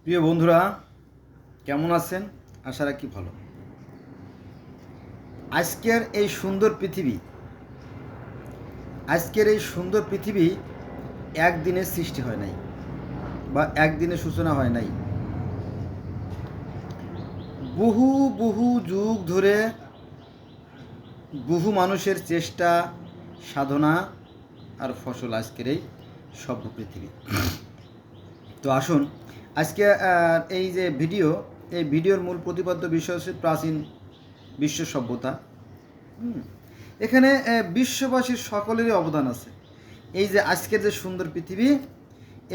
প্রিয় বন্ধুরা, কেমন আছেন? আশা রাখি ভালো। আজকের এই সুন্দর পৃথিবী একদিনে সৃষ্টি হয় নাই বা একদিনে সূচনা হয় নাই। বহু বহু যুগ ধরে বহু মানুষের চেষ্টা, সাধনা আর ফসল আজকের এই সভ্য পৃথিবী। তো আসুন আজকে এই যে এই ভিডিওর মূল প্রতিপাদ্য বিষয় হচ্ছে প্রাচীন বিশ্ব সভ্যতা। এখানে বিশ্ববাসীর সকলেরই অবদান আছে। এই যে আজকের যে সুন্দর পৃথিবী,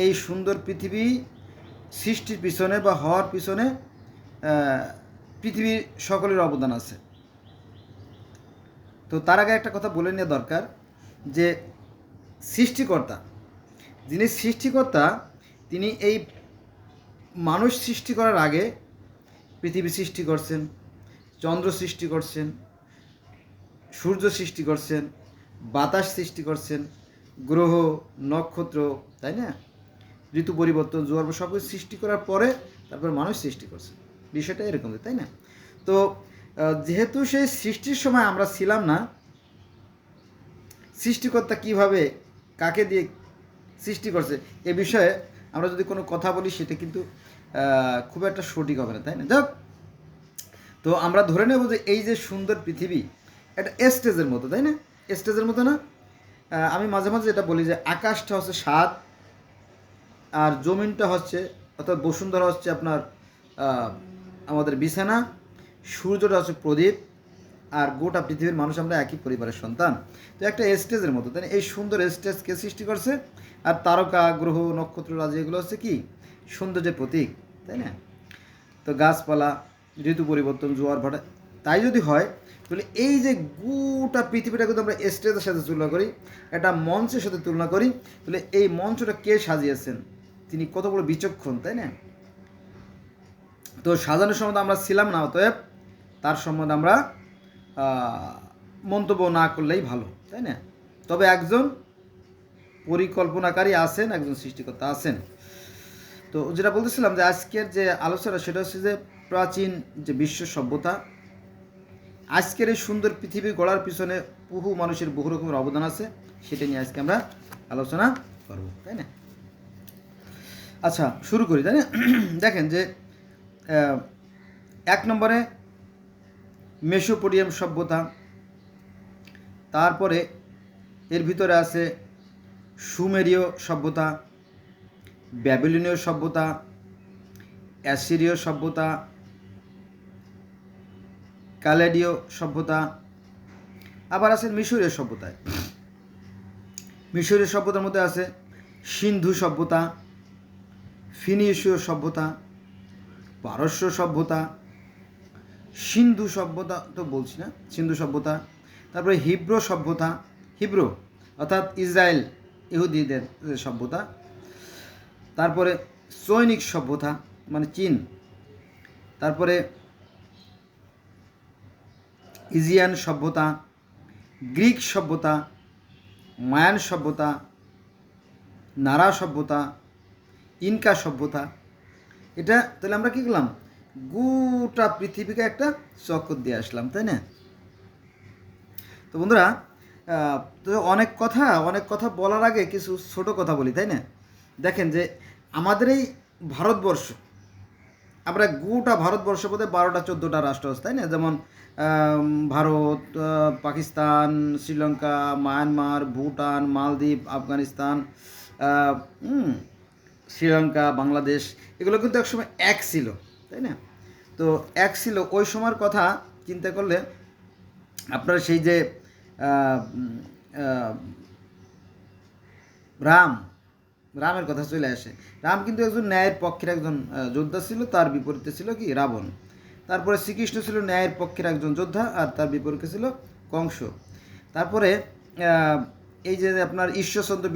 এই সুন্দর পৃথিবী সৃষ্টির পিছনে বা হওয়ার পিছনে পৃথিবীর সকলের অবদান আছে। তো তার আগে একটা কথা বলে নেওয়া দরকার যে সৃষ্টিকর্তা, যিনি সৃষ্টিকর্তা, তিনি এই মানুষ সৃষ্টি করার আগে পৃথিবী সৃষ্টি করছেন, চন্দ্র সৃষ্টি করছেন, সূর্য সৃষ্টি করছেন, বাতাস সৃষ্টি করছেন, গ্রহ, নক্ষত্র, তাই না, ঋতু পরিবর্তন, জোয়ার সব কিছু সৃষ্টি করার পরে তারপর মানুষ সৃষ্টি করছে। বিষয়টা এরকম, তাই না? তো যেহেতু সেই সৃষ্টির সময় আমরা ছিলাম না, সৃষ্টিকর্তা কিভাবে কাকে দিয়ে সৃষ্টি করছে এ বিষয়ে আমরা যদি কোনো কথা বলি সেটা কিন্তু খুব একটা সঠিক হবে না, তাই না? যাক, তো আমরা ধরে নেব যে এই যে সুন্দর পৃথিবী একটা স্টেজের মতো, তাই না? স্টেজের মতো না? আমি মাঝে মাঝে এটা বলি যে আকাশটা হচ্ছে সাত, আর জমিনটা হচ্ছে, অর্থাৎ বসুন্ধরা হচ্ছে আপনার আমাদের বিছানা, সূর্যটা হচ্ছে প্রদীপ, আর গোটা পৃথিবীর মানুষ আমরা একই পরিবারের সন্তান। তো একটা স্টেজের মতো, তাই না? এই সুন্দর স্টেজকে সৃষ্টি করছে, আর তারকা, গ্রহ, নক্ষত্র রাজি এগুলো হচ্ছে কি সৌন্দর্যের প্রতীক, তাই না? তো গাছপালা, ঋতু পরিবর্তন, জোয়ার ভাটা, তাই যদি হয় তাহলে এই যে গোটা পৃথিবীটাকে যদি আমরা স্টেজের সাথে তুলনা করি, একটা মঞ্চের সাথে তুলনা করি, তাহলে এই মঞ্চটা কে সাজিয়েছেন? তিনি কত বড় বিচক্ষণ, তাই না? তো সাজানোর সম্বন্ধে আমরা ছিলাম না, অতএব তার সম্বন্ধে আমরা মন্তব্য না করলেই ভালো, তাই না? তবে একজন পরিকল্পনাকারী আছেন, একজন সৃষ্টিকর্তা আছেন। তো যেটা বলতেছিলাম যে আজকের যে আলোচনা সেটা হচ্ছে যে প্রাচীন যে বিশ্ব সভ্যতা, আজকের এই সুন্দর পৃথিবী গড়ার পিছনে বহু মানুষের বহু রকমের অবদান আছে, সেটা নিয়ে আজকে আমরা আলোচনা করব, তাই না? আচ্ছা, শুরু করি, তাই না? দেখেন যে এক নম্বরে মেসোপোটেমিয়াম সভ্যতা, তারপরে এর ভিতরে আছে সুমেরীয় সভ্যতা, ব্যাবিলনীয় সভ্যতা, অ্যাসিরীয় সভ্যতা, কালেডীয় সভ্যতা, আবার আছে মিশরীয় সভ্যতায়। মিশরীয় সভ্যতার মধ্যে আছে সিন্ধু সভ্যতা, ফিনিশীয় সভ্যতা, পারস্য সভ্যতা, সিন্ধু সভ্যতা তো বলছি না, সিন্ধু সভ্যতা, তারপরে হিব্রো সভ্যতা, হিব্রো অর্থাৎ ইসরায়েল ইহুদিদের সভ্যতা, তারপরে চৈনিক সভ্যতা মানে চীন, তারপরে ইজিয়ান সভ্যতা, গ্রিক সভ্যতা, মায়ান সভ্যতা, নারা সভ্যতা, ইনকা সভ্যতা। এটা তাহলে আমরা কী করলাম? গোটা পৃথিবীকে একটা চক্কর দিয়ে আসলাম, তাই না? তো বন্ধুরা, তো অনেক কথা বলার আগে কিছু ছোট কথা বলি, তাই না? দেখেন যে আমাদের এই ভারতবর্ষ, আমরা গোটা ভারতবর্ষ বোধ হয় 12-14টা রাষ্ট্র আছে, তাই না? যেমন ভারত, পাকিস্তান, শ্রীলঙ্কা, মায়ানমার, ভুটান, মালদ্বীপ, আফগানিস্তান, শ্রীলঙ্কা, বাংলাদেশ, এগুলো কিন্তু একসময় এক ছিল, তাই না? তো এক ছিল, ওই সময়ের কথা চিন্তা করলে আপনার সেই যে রামের কথা চলে আসে। রাম কিন্তু একজন ন্যায়ের পক্ষের একজন যোদ্ধা ছিল, তার বিপরীতে ছিল কি রাবণ। তারপরে শ্রীকৃষ্ণ ছিল ন্যায়ের পক্ষের একজন যোদ্ধা, আর তার বিপরীতে ছিল কংস। তারপরে এই যে আপনার ঈশ্বরচন্দ্র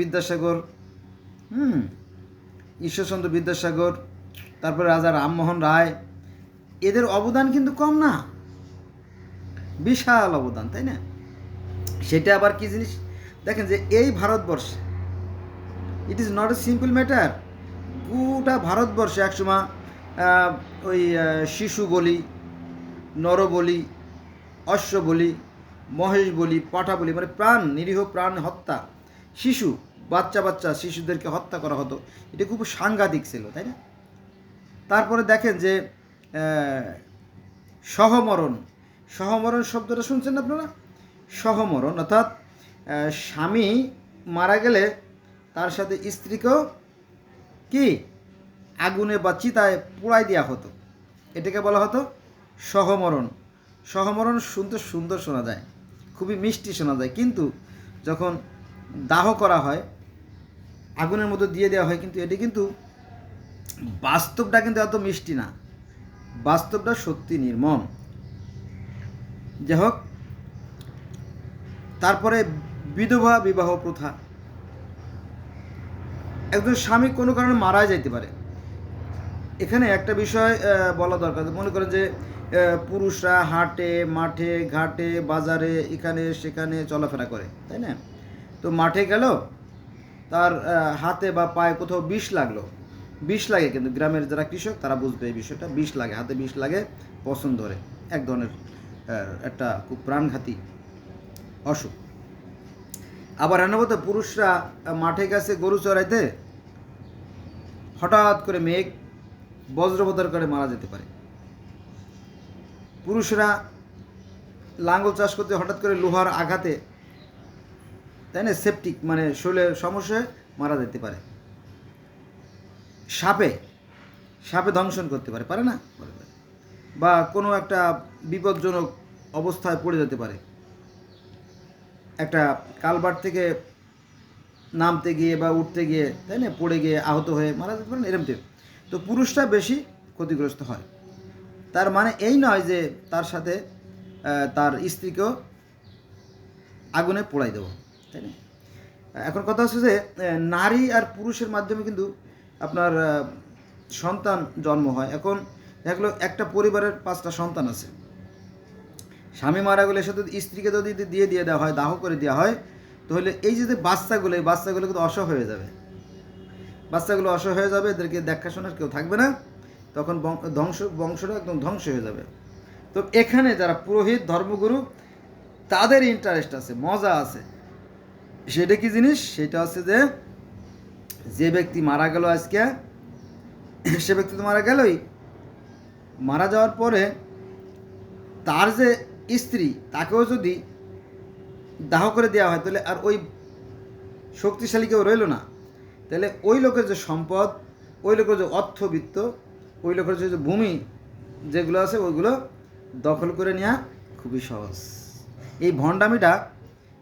বিদ্যাসাগর, তারপরে রাজা রামমোহন রায়, এদের অবদান কিন্তু কম না, বিশাল অবদান, তাই না? সেটা আবার কি জিনিস? দেখেন যে এই ভারতবর্ষে, ইট is not a simple matter. গোটা ভারতবর্ষে একসময় ওই শিশু বলি, নর বলি, অশ্ব বলি, মহেশ বলি, পাঠা বলি, মানে প্রাণ, নিরীহ প্রাণ হত্যা, শিশু, বাচ্চা বাচ্চা শিশুদেরকে হত্যা করা হতো। এটা খুব সাংঘাতিক ছিল, তাই না? তারপরে দেখেন যে সহমরণ, সহমরণ শব্দটা শুনছেন আপনারা? সহমরণ অর্থাৎ স্বামী মারা গেলে তার সাথে স্ত্রীকেও কি আগুনে বা চিতায় পোড়াই দেওয়া হতো। এটাকে বলা হতো সহমরণ। সহমরণ শুনতে সুন্দর শোনা যায়, খুবই মিষ্টি শোনা যায়, কিন্তু যখন দাহ করা হয়, আগুনের মধ্যে দিয়ে দেওয়া হয়, কিন্তু এটি কিন্তু বাস্তবটা কিন্তু এত মিষ্টি না, বাস্তবটা সত্যি নির্মম। যাই হোক, তারপরে বিধবা বিবাহ প্রথা। একজন স্বামী কোনো কারণে মারা যেতে পারে। এখানে একটা বিষয় বলা দরকার। মনে করেন যে পুরুষরা হাটে, মাঠে, ঘাটে, বাজারে, এখানে সেখানে চলাফেরা করে, তাই না? তো মাঠে গেল, তার হাতে বা পায়ে কোথাও বিষ লাগলো, বিষ লাগে, কিন্তু গ্রামের যারা কৃষক তারা বুঝবে এই বিষয়টা, বিষ লাগে, হাতে বিষ লাগে, পছন্দ ধরে, এক ধরনের একটা খুব প্রাণঘাতী অসুখ। আবার রান্নাবত পুরুষরা মাঠে গেছে গরু চড়াইতে, হঠাৎ করে মেঘ বজ্রপাতের করে মারা যেতে পারে। পুরুষরা লাঙ্গল চাষ করতে হঠাৎ করে লোহার আঘাতে, তাই না, সেপটিক মানে শরীরের সমস্যায় মারা যেতে পারে। সাপে সাপে দংশন করতে পারে, পারে না? বা কোনো একটা বিপজ্জনক অবস্থায় পড়ে যেতে পারে, একটা কালভার্ট থেকে নামতে গিয়ে বা উঠতে গিয়ে, তাই না, পড়ে গিয়ে আহত হয়ে মারা যেতে পারে, এরকম। তো পুরুষরা বেশি ক্ষতিগ্রস্ত হয়। তার মানে এই নয় যে তার সাথে তার স্ত্রীকেও আগুনে পোড়াই দেবো, তাই না? এখন কথা হচ্ছে যে নারী আর পুরুষের মাধ্যমে কিন্তু আপনার সন্তান জন্ম হয়। এখন দেখলো একটা পরিবারের 5টা সন্তান আছে, স্বামী মারা গেলে সাথে স্ত্রীকে যদি দিয়ে দেওয়া হয়, দাহ করে দেওয়া হয়, তাহলে এই যে বাচ্চাগুলো, এই বাচ্চাগুলো কিন্তু অসহ হয়ে যাবে, বাচ্চাগুলো অসহ হয়ে যাবে, এদেরকে দেখাশোনার কেউ থাকবে না, তখন বংশটা একদম ধ্বংস হয়ে যাবে। তো এখানে যারা পুরোহিত, ধর্মগুরু, তাদের ইন্টারেস্ট আছে, মজা আছে। সেটা কি জিনিস? সেটা হচ্ছে যে ব্যক্তি মারা গেল আজকে, সে ব্যক্তি তো মারা গেলই, মারা যাওয়ার পরে তার যে স্ত্রী, তাকেও যদি দাহ করে দেওয়া হয়, তাহলে আর ওই শক্তিশালী কেউ রইল না। তাহলে ওই লোকের যে সম্পদ, ওই লোকের যে অর্থবিত্ত, ওই লোকের যে ভূমি যেগুলো আছে, ওইগুলো দখল করে নেওয়া খুবই সহজ। এই ভণ্ডামিটা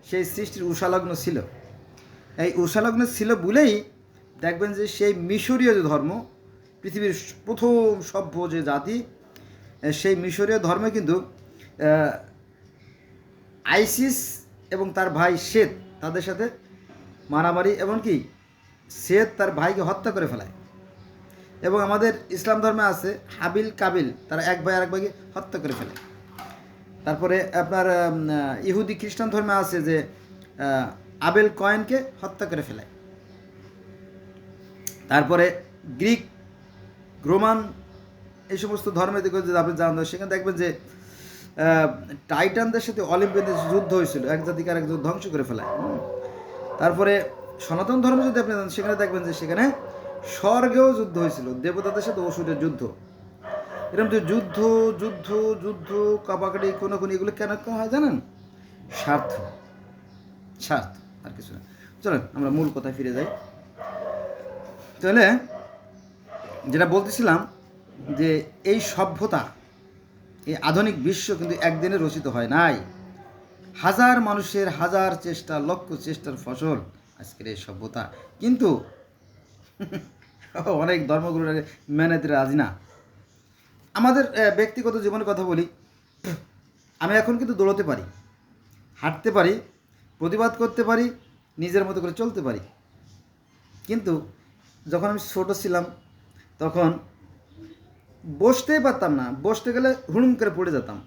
সেই সৃষ্টির উষালগ্ন ছিল। এই উষালগ্ন ছিল বলেই দেখবেন যে সেই মিশরীয় যে ধর্ম, পৃথিবীর প্রথম সভ্য যে জাতি, সেই মিশরীয় ধর্মে কিন্তু আইসিস এবং তার ভাই শ্বেত তাদের সাথে মারামারি, এমনকি শ্বেত তার ভাইকে হত্যা করে ফেলায়। এবং আমাদের ইসলাম ধর্মে আছে হাবিল কাবিল, তারা এক ভাই আরেক ভাইকে হত্যা করে ফেলে। তারপরে আপনার ইহুদি খ্রিস্টান ধর্মে আছে যে আবেল কয়েনকে হত্যা করে ফেলায়। তারপরে গ্রিক, রোমান, এই সমস্ত ধর্মের দিকে যদি আপনি জানেন, সেখানে দেখবেন যে টাইটানদের সাথে অলিম্পিয়াদের যুদ্ধ হয়েছিল, এক জাতিকে আরেক ধ্বংস করে ফেলায়। তারপরে সনাতন ধর্ম যদি আপনি জানেন, সেখানে দেখবেন যে সেখানে স্বর্গেও যুদ্ধ হয়েছিল, দেবতাদের সাথে অসুরের যুদ্ধ। এরকম যে যুদ্ধ যুদ্ধ যুদ্ধ কাবাকাটি কোনাকুনি, এগুলো কেন হয় জানেন? স্বার্থ, স্বার্থ, আর কিছু না। চলেন আমরা মূল কথায় ফিরে যাই। তাহলে যেটা বলতেছিলাম যে এই সভ্যতা, এই আধুনিক বিশ্ব কিন্তু একদিনে রচিত হয় নাই, হাজার মানুষের হাজার চেষ্টা, লক্ষ চেষ্টার ফসল আজকের এই সভ্যতা। কিন্তু অনেক ধর্মগুরু মেনে দিতে রাজি না। আমাদের ব্যক্তিগত জীবনের কথা বলি, আমি এখন কিন্তু দৌড়তে পারি, হাঁটতে পারি, প্রতিবাদ করতে পারি, নিজের মতো করে চলতে পারি। কিন্তু যখন আমি ছোট ছিলাম, তখন বসতেই পারতাম না, বসতে গেলে হুড়ুম করে পড়ে যেতাম।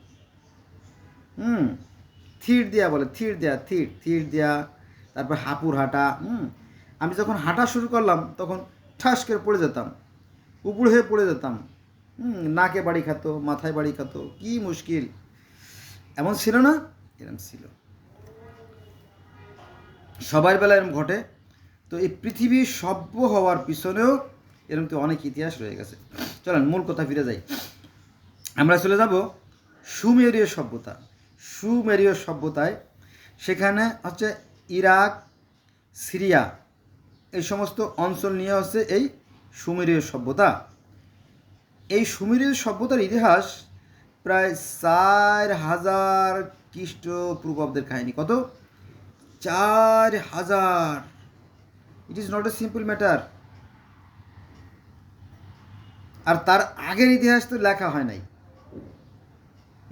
থির দেয়া বলে, থির দেয়া, থির দেয়া, তারপর হাঁপুর হাঁটা। আমি যখন হাঁটা শুরু করলাম, তখন ঠাস করে পড়ে যেতাম, উপর হয়ে পড়ে যেতাম, নাকে বাড়ি খাতো, মাথায় বাড়ি খাতো, কি মুশকিল। এমন ছিল না? এরম ছিল, সবার বেলা এরম ঘটে। তো এই পৃথিবী সভ্য হওয়ার পিছনেও এরকম তো অনেক ইতিহাস রয়ে গেছে। চলেন মূল কথা ফিরে যাই। আমরা চলে যাব সুমেরীয় সভ্যতা। সুমেরীয় সভ্যতায় সেখানে হচ্ছে ইরাক, সিরিয়া এই সমস্ত অঞ্চল নিয়ে হচ্ছে এই সুমেরীয় সভ্যতা। এই সুমেরীয় সভ্যতার ইতিহাস প্রায় 4000 খ্রিস্টপূর্বাব্দের কাহিনী। কত? 4000। It is not a simple matter. আর তার আগের ইতিহাস তো লেখা হয় নাই।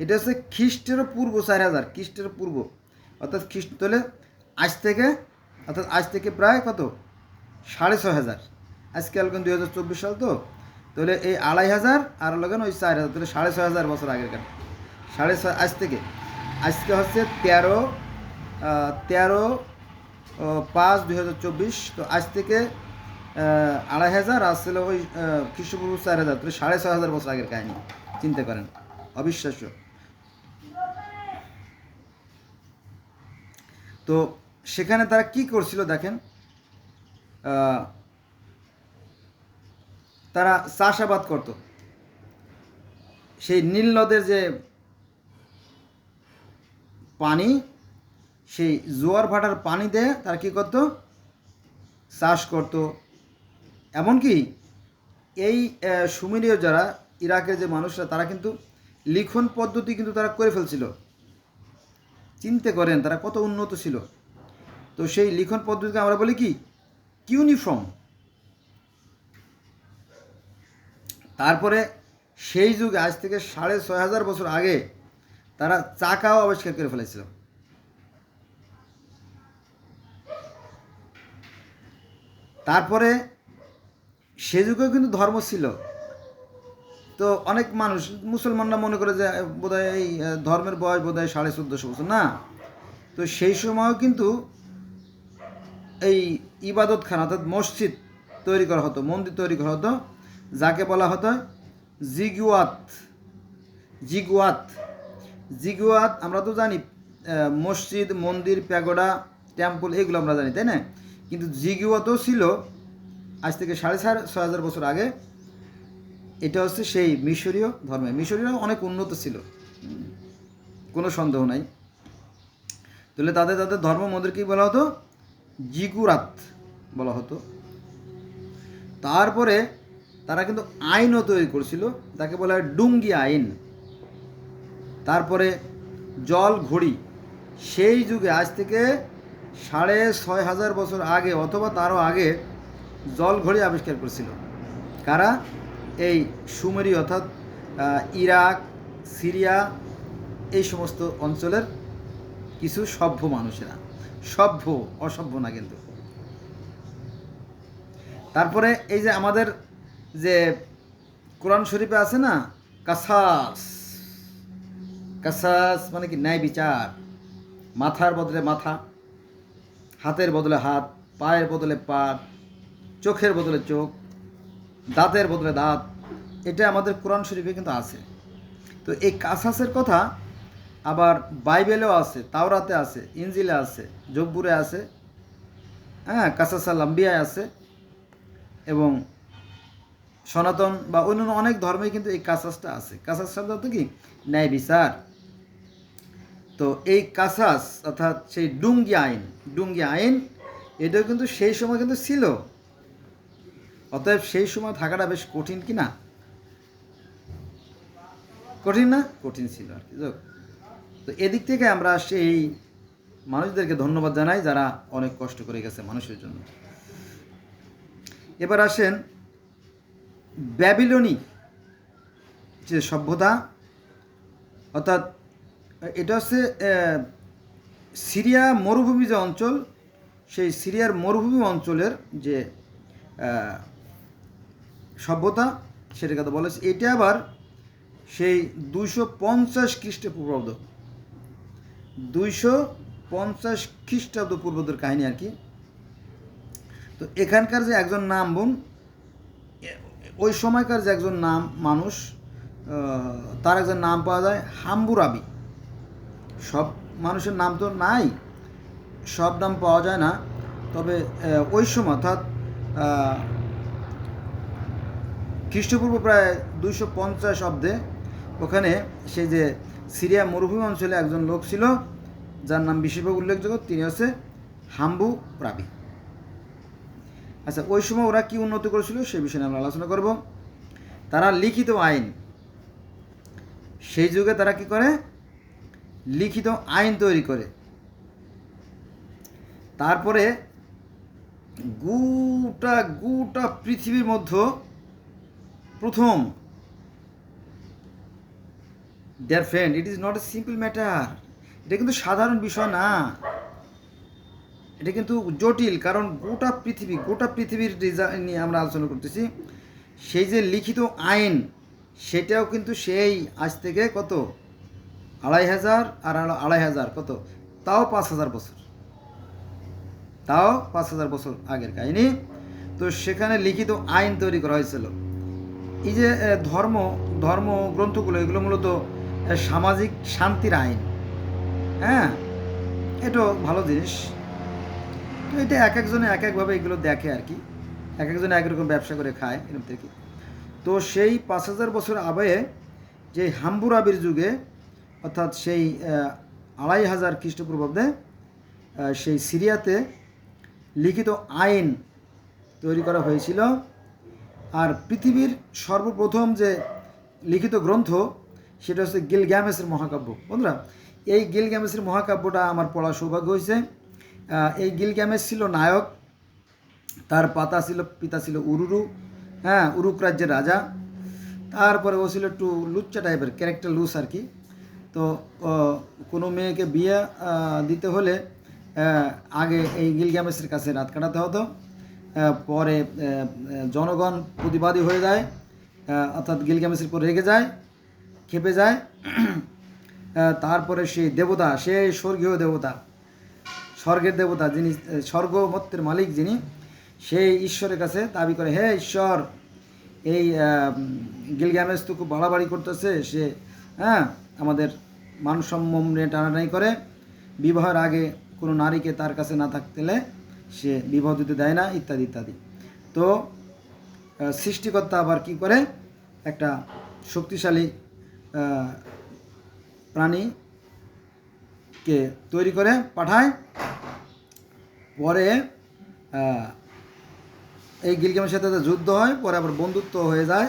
এটা হচ্ছে খ্রিস্টেরও পূর্ব 4000, খ্রিস্টের পূর্ব, অর্থাৎ খ্রিস্ট তাহলে আজ থেকে প্রায় কত 6500। আজকে আলগেন 2024 সাল, তো তাহলে এই 2500 আর লগেন ওই 4000, তাহলে 6500 বছর আগেরকার। 6.5 আজকে হচ্ছে 13/5/2024। তো আজ থেকে 2500 আর ছিল ওই খ্রিস্টপূর্ব 4000, তাহলে 6500 বছর আগের কাহিনী। চিন্তা করেন, অবিশ্বাস্য। তো সেখানে তারা কি করছিল দেখেন, তারা চাষাবাদ করত। সেই নীল নদের যে পানি, সেই জোয়ার ভাটার পানি দিয়ে তারা কী করতো, চাষ করত। এমনকি এই সুমেরীয় যারা ইরাকের যে মানুষরা, তারা কিন্তু লিখন পদ্ধতি কিন্তু তারা করে ফেলছিল। চিন্তা করেন তারা কত উন্নত ছিল। তো সেই লিখন পদ্ধতিকে আমরা বলি কি, কিউনিফর্ম। তারপরে সেই যুগে আজ থেকে 6500 বছর আগে তারা চাকাও আবিষ্কার করে ফেলেছিল। তারপরে সে যুগেও কিন্তু ধর্ম ছিল। তো অনেক মানুষ, মুসলমানরা মনে করে যে বোধহয় এই ধর্মের বয়স বোধহয় 1450 বছর, না। তো সেই সময়ও কিন্তু এই ইবাদতখানা অর্থাৎ মসজিদ তৈরি করা হতো, মন্দির তৈরি করা হতো, যাকে বলা হতো জিগুয়াত। জিগুয়াত আমরা তো জানি মসজিদ, মন্দির, প্যাগোডা, টেম্পল, এগুলো আমরা জানি, তাই না? কিন্তু জিগুয়াতও ছিল আজ থেকে 6500 বছর আগে। এটা হচ্ছে সেই মিশরীয় ধর্মে। মিশরীয় অনেক উন্নত ছিল, কোনো সন্দেহ নাই। তাহলে তাদের ধর্ম মন্দির কি বলা হতো, জিগুরাত বলা হতো। তারপরে তারা কিন্তু আইনও তৈরি করেছিল, তাকে বলা হয় ডুঙ্গি আইন। তারপরে জল ঘড়ি, সেই যুগে আজ থেকে 6500 বছর আগে অথবা তারও আগে জল ঘড়ি আবিষ্কার করেছিল। কারা? এই সুমেরীয় অর্থাৎ ইরাক, সিরিয়া এই সমস্ত অঞ্চলের কিছু সভ্য মানুষেরা। সভ্য, অসভ্য না কিন্তু। তারপরে এই যে আমাদের যে কোরআন শরীফে আছে না, কাসাস। কাসাস মানে কি, ন্যায় বিচার। মাথার বদলে মাথা, হাতের বদলে হাত, পায়ের বদলে পা, চোখের বদলে চোখ, দাঁতের বদলে দাঁত। এটা আমাদের কোরআন শরীফে কিন্তু আছে। তো এই কাসাসের কথা আবার বাইবেলেও আছে, তাওরাতে আছে, ইনজিলে আছে, জব্বুরে আছে, হ্যাঁ, কাসাস আল আম্বিয়ায় আছে, এবং সনাতন বা অন্যান্য অনেক ধর্মেই কিন্তু এই কাসাসটা আছে। কাসাস শব্দ তো কি, ন্যায় বিচার। তো এই কাসাস অর্থাৎ সেই ডুঙ্গি আইন এটাও কিন্তু সেই সময় কিন্তু ছিল। অতএব সেই সময় থাকাটা বেশ কঠিন, কি না? কঠিন না? কঠিন ছিল আর কি। তো এদিক থেকে আমরা সেই মানুষদেরকে ধন্যবাদ জানাই যারা অনেক কষ্ট করে গেছে মানুষের জন্য। এবার আসেন ব্যাবিলনি যে সভ্যতা, অর্থাৎ এটা হচ্ছে সিরিয়া মরুভূমি যে অঞ্চল, সেই সিরিয়ার মরুভূমি অঞ্চলের যে সভ্যতা, সেটার কথা বলেছে। এটা আবার সেই 250 খ্রিস্টপূর্বাব্দ, 250 খ্রিস্টাব্দ পূর্বদের কাহিনী আর কি। তো এখানকার যে একজন নাম বোন, ওই সময়কার যে একজন মানুষ তার একজন নাম পাওয়া যায় হাম্বুরাবি। সব মানুষের নাম তো নাই, সব নাম পাওয়া যায় না, তবে ওই সময় অর্থাৎ খ্রিস্টপূর্ব প্রায় 250 অব্দে ওখানে সেই যে সিরিয়া মরুভূমি অঞ্চলে একজন লোক ছিল যার নাম বিশেষভাবে উল্লেখযোগ্য, তিনি হচ্ছে হাম্বুরাবি। আচ্ছা, ওই সময় ওরা কি উন্নতি করেছিল সে বিষয়ে আমরা আলোচনা করব। তারা লিখিত আইন, সেই যুগে তারা কি করে, লিখিত আইন তৈরি করে। তারপরে গোটা পৃথিবীর মধ্যে প্রথম, dear friend, it is not a simple matter, এটা কিন্তু সাধারণ বিষয় না, এটা কিন্তু জটিল। কারণ গোটা পৃথিবীর ডিজাইন নিয়ে আমরা আলোচনা করতেছি। সেই যে লিখিত আইন, সেটাও কিন্তু সেই আজ থেকে কত 2500 আর 2500 কত, তাও 5000 বছর, তাও 5000 বছর আগের কাহিনী। তো সেখানে লিখিত আইন তৈরি করা হয়েছিল। এই যে ধর্ম গ্রন্থগুলো, এগুলো মূলত সামাজিক শান্তির আইন। হ্যাঁ, এটাও ভালো জিনিস। তো এটা এক একজনে এক একভাবে এগুলো দেখে আর কি, এক একজনে একরকম ব্যবসা করে খায় এরকম থেকে। তো সেই 5000 বছর আগে যে হাম্বুরাবির যুগে, অর্থাৎ সেই 2500 খ্রিস্টপূর্বাব্দে সেই সিরিয়াতে লিখিত আইন তৈরি করা হয়েছিল। আর পৃথিবীর সর্বপ্রথম যে লিখিত গ্রন্থ সেটা হচ্ছে গিলগামেশের মহাকাব্য। বন্ধুরা, এই গিলগামেশের মহাকাব্যটা আমার পড়ার সৌভাগ্য হয়েছে। এই গিলগামেশ ছিল নায়ক, তার পিতা ছিল উরুরু, হ্যাঁ, উরুক রাজ্যের রাজা। তারপরে ও ছিল একটু লুচ্চা টাইপের ক্যারেক্টার, লুস আর কি। তো কোনো মেয়েকে বিয়ে দিতে হলে আগে এই গিলগামেশের কাছে রাত কাটাতে হতো। পরে জনগণ প্রতিবাদী হয়ে যায়, অর্থাৎ গিলগামেশের পর রেগে যায়, খেপে যায়। তারপরে সেই দেবতা, সেই স্বর্গীয় দেবতা, স্বর্গের দেবতা, যিনি স্বর্গমত্তের মালিক, যিনি সেই ঈশ্বরের কাছে দাবি করে, হে ঈশ্বর, এই গিলগামেশ তো খুব বাড়াবাড়ি করতেছে, সে আমাদের মানসম্মান নিয়ে টানাটানি করে, বিবাহের আগে কোনো নারীকে তার কাছে না থাকতেলে সে বিবাহ দিতে দেয় না, ইত্যাদি ইত্যাদি। তো সৃষ্টিকর্তা আবার কি করে, একটা শক্তিশালী প্রাণীকে তৈরি করে পাঠায়। পরে এই গিলগামেশের সাথে যুদ্ধ হয়, পরে আবার বন্ধুত্ব হয়ে যায়।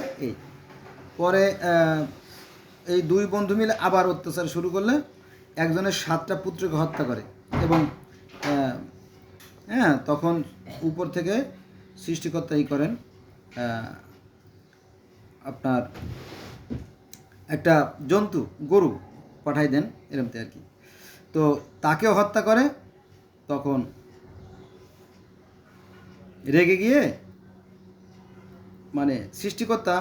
পরে এই দুই বন্ধু মিলে আবার অত্যাচার শুরু করলে একজনের 7টা পুত্রকে হত্যা করে, এবং তখন উপর থেকে সৃষ্টিকর্তা করেন, আপনার একটা জন্তু, গরু পাঠাই দেন এরমতে আর কি। তো তাকেও হত্যা করে। তখন রেগে গিয়ে, মানে সৃষ্টিকর্তা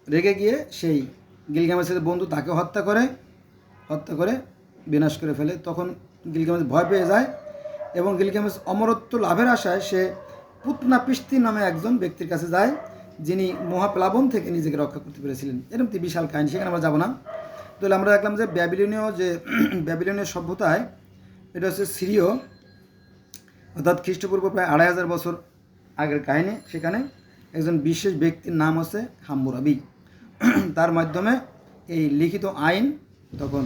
রেগে গিয়ে সেই গিলগামেশের বন্ধু তাকে হত্যা করে বিনাশ করে ফেলে। তখন গিলগামেশ ভয় পেয়ে যায়, এবং গিলগামেশ অমরত্ব লাভের আশায় সে পুতনাপিস্তি নামে একজন ব্যক্তির কাছে যায়, যিনি মহাপ্লাবন থেকে নিজেকে রক্ষা করতে পেরেছিলেন। এরকম বিশাল কাহিনী, সেখানে আমরা যাব না। তাহলে আমরা দেখলাম যে ব্যাবিলনীয় সভ্যতায়, এটা হচ্ছে সিরিয়, অর্থাৎ খ্রিস্টপূর্ব প্রায় 2500 বছর আগের কাহিনী। সেখানে একজন বিশেষ ব্যক্তির নাম হচ্ছে হাম্বুরাবি। তার মাধ্যমে এই লিখিত আইন তখন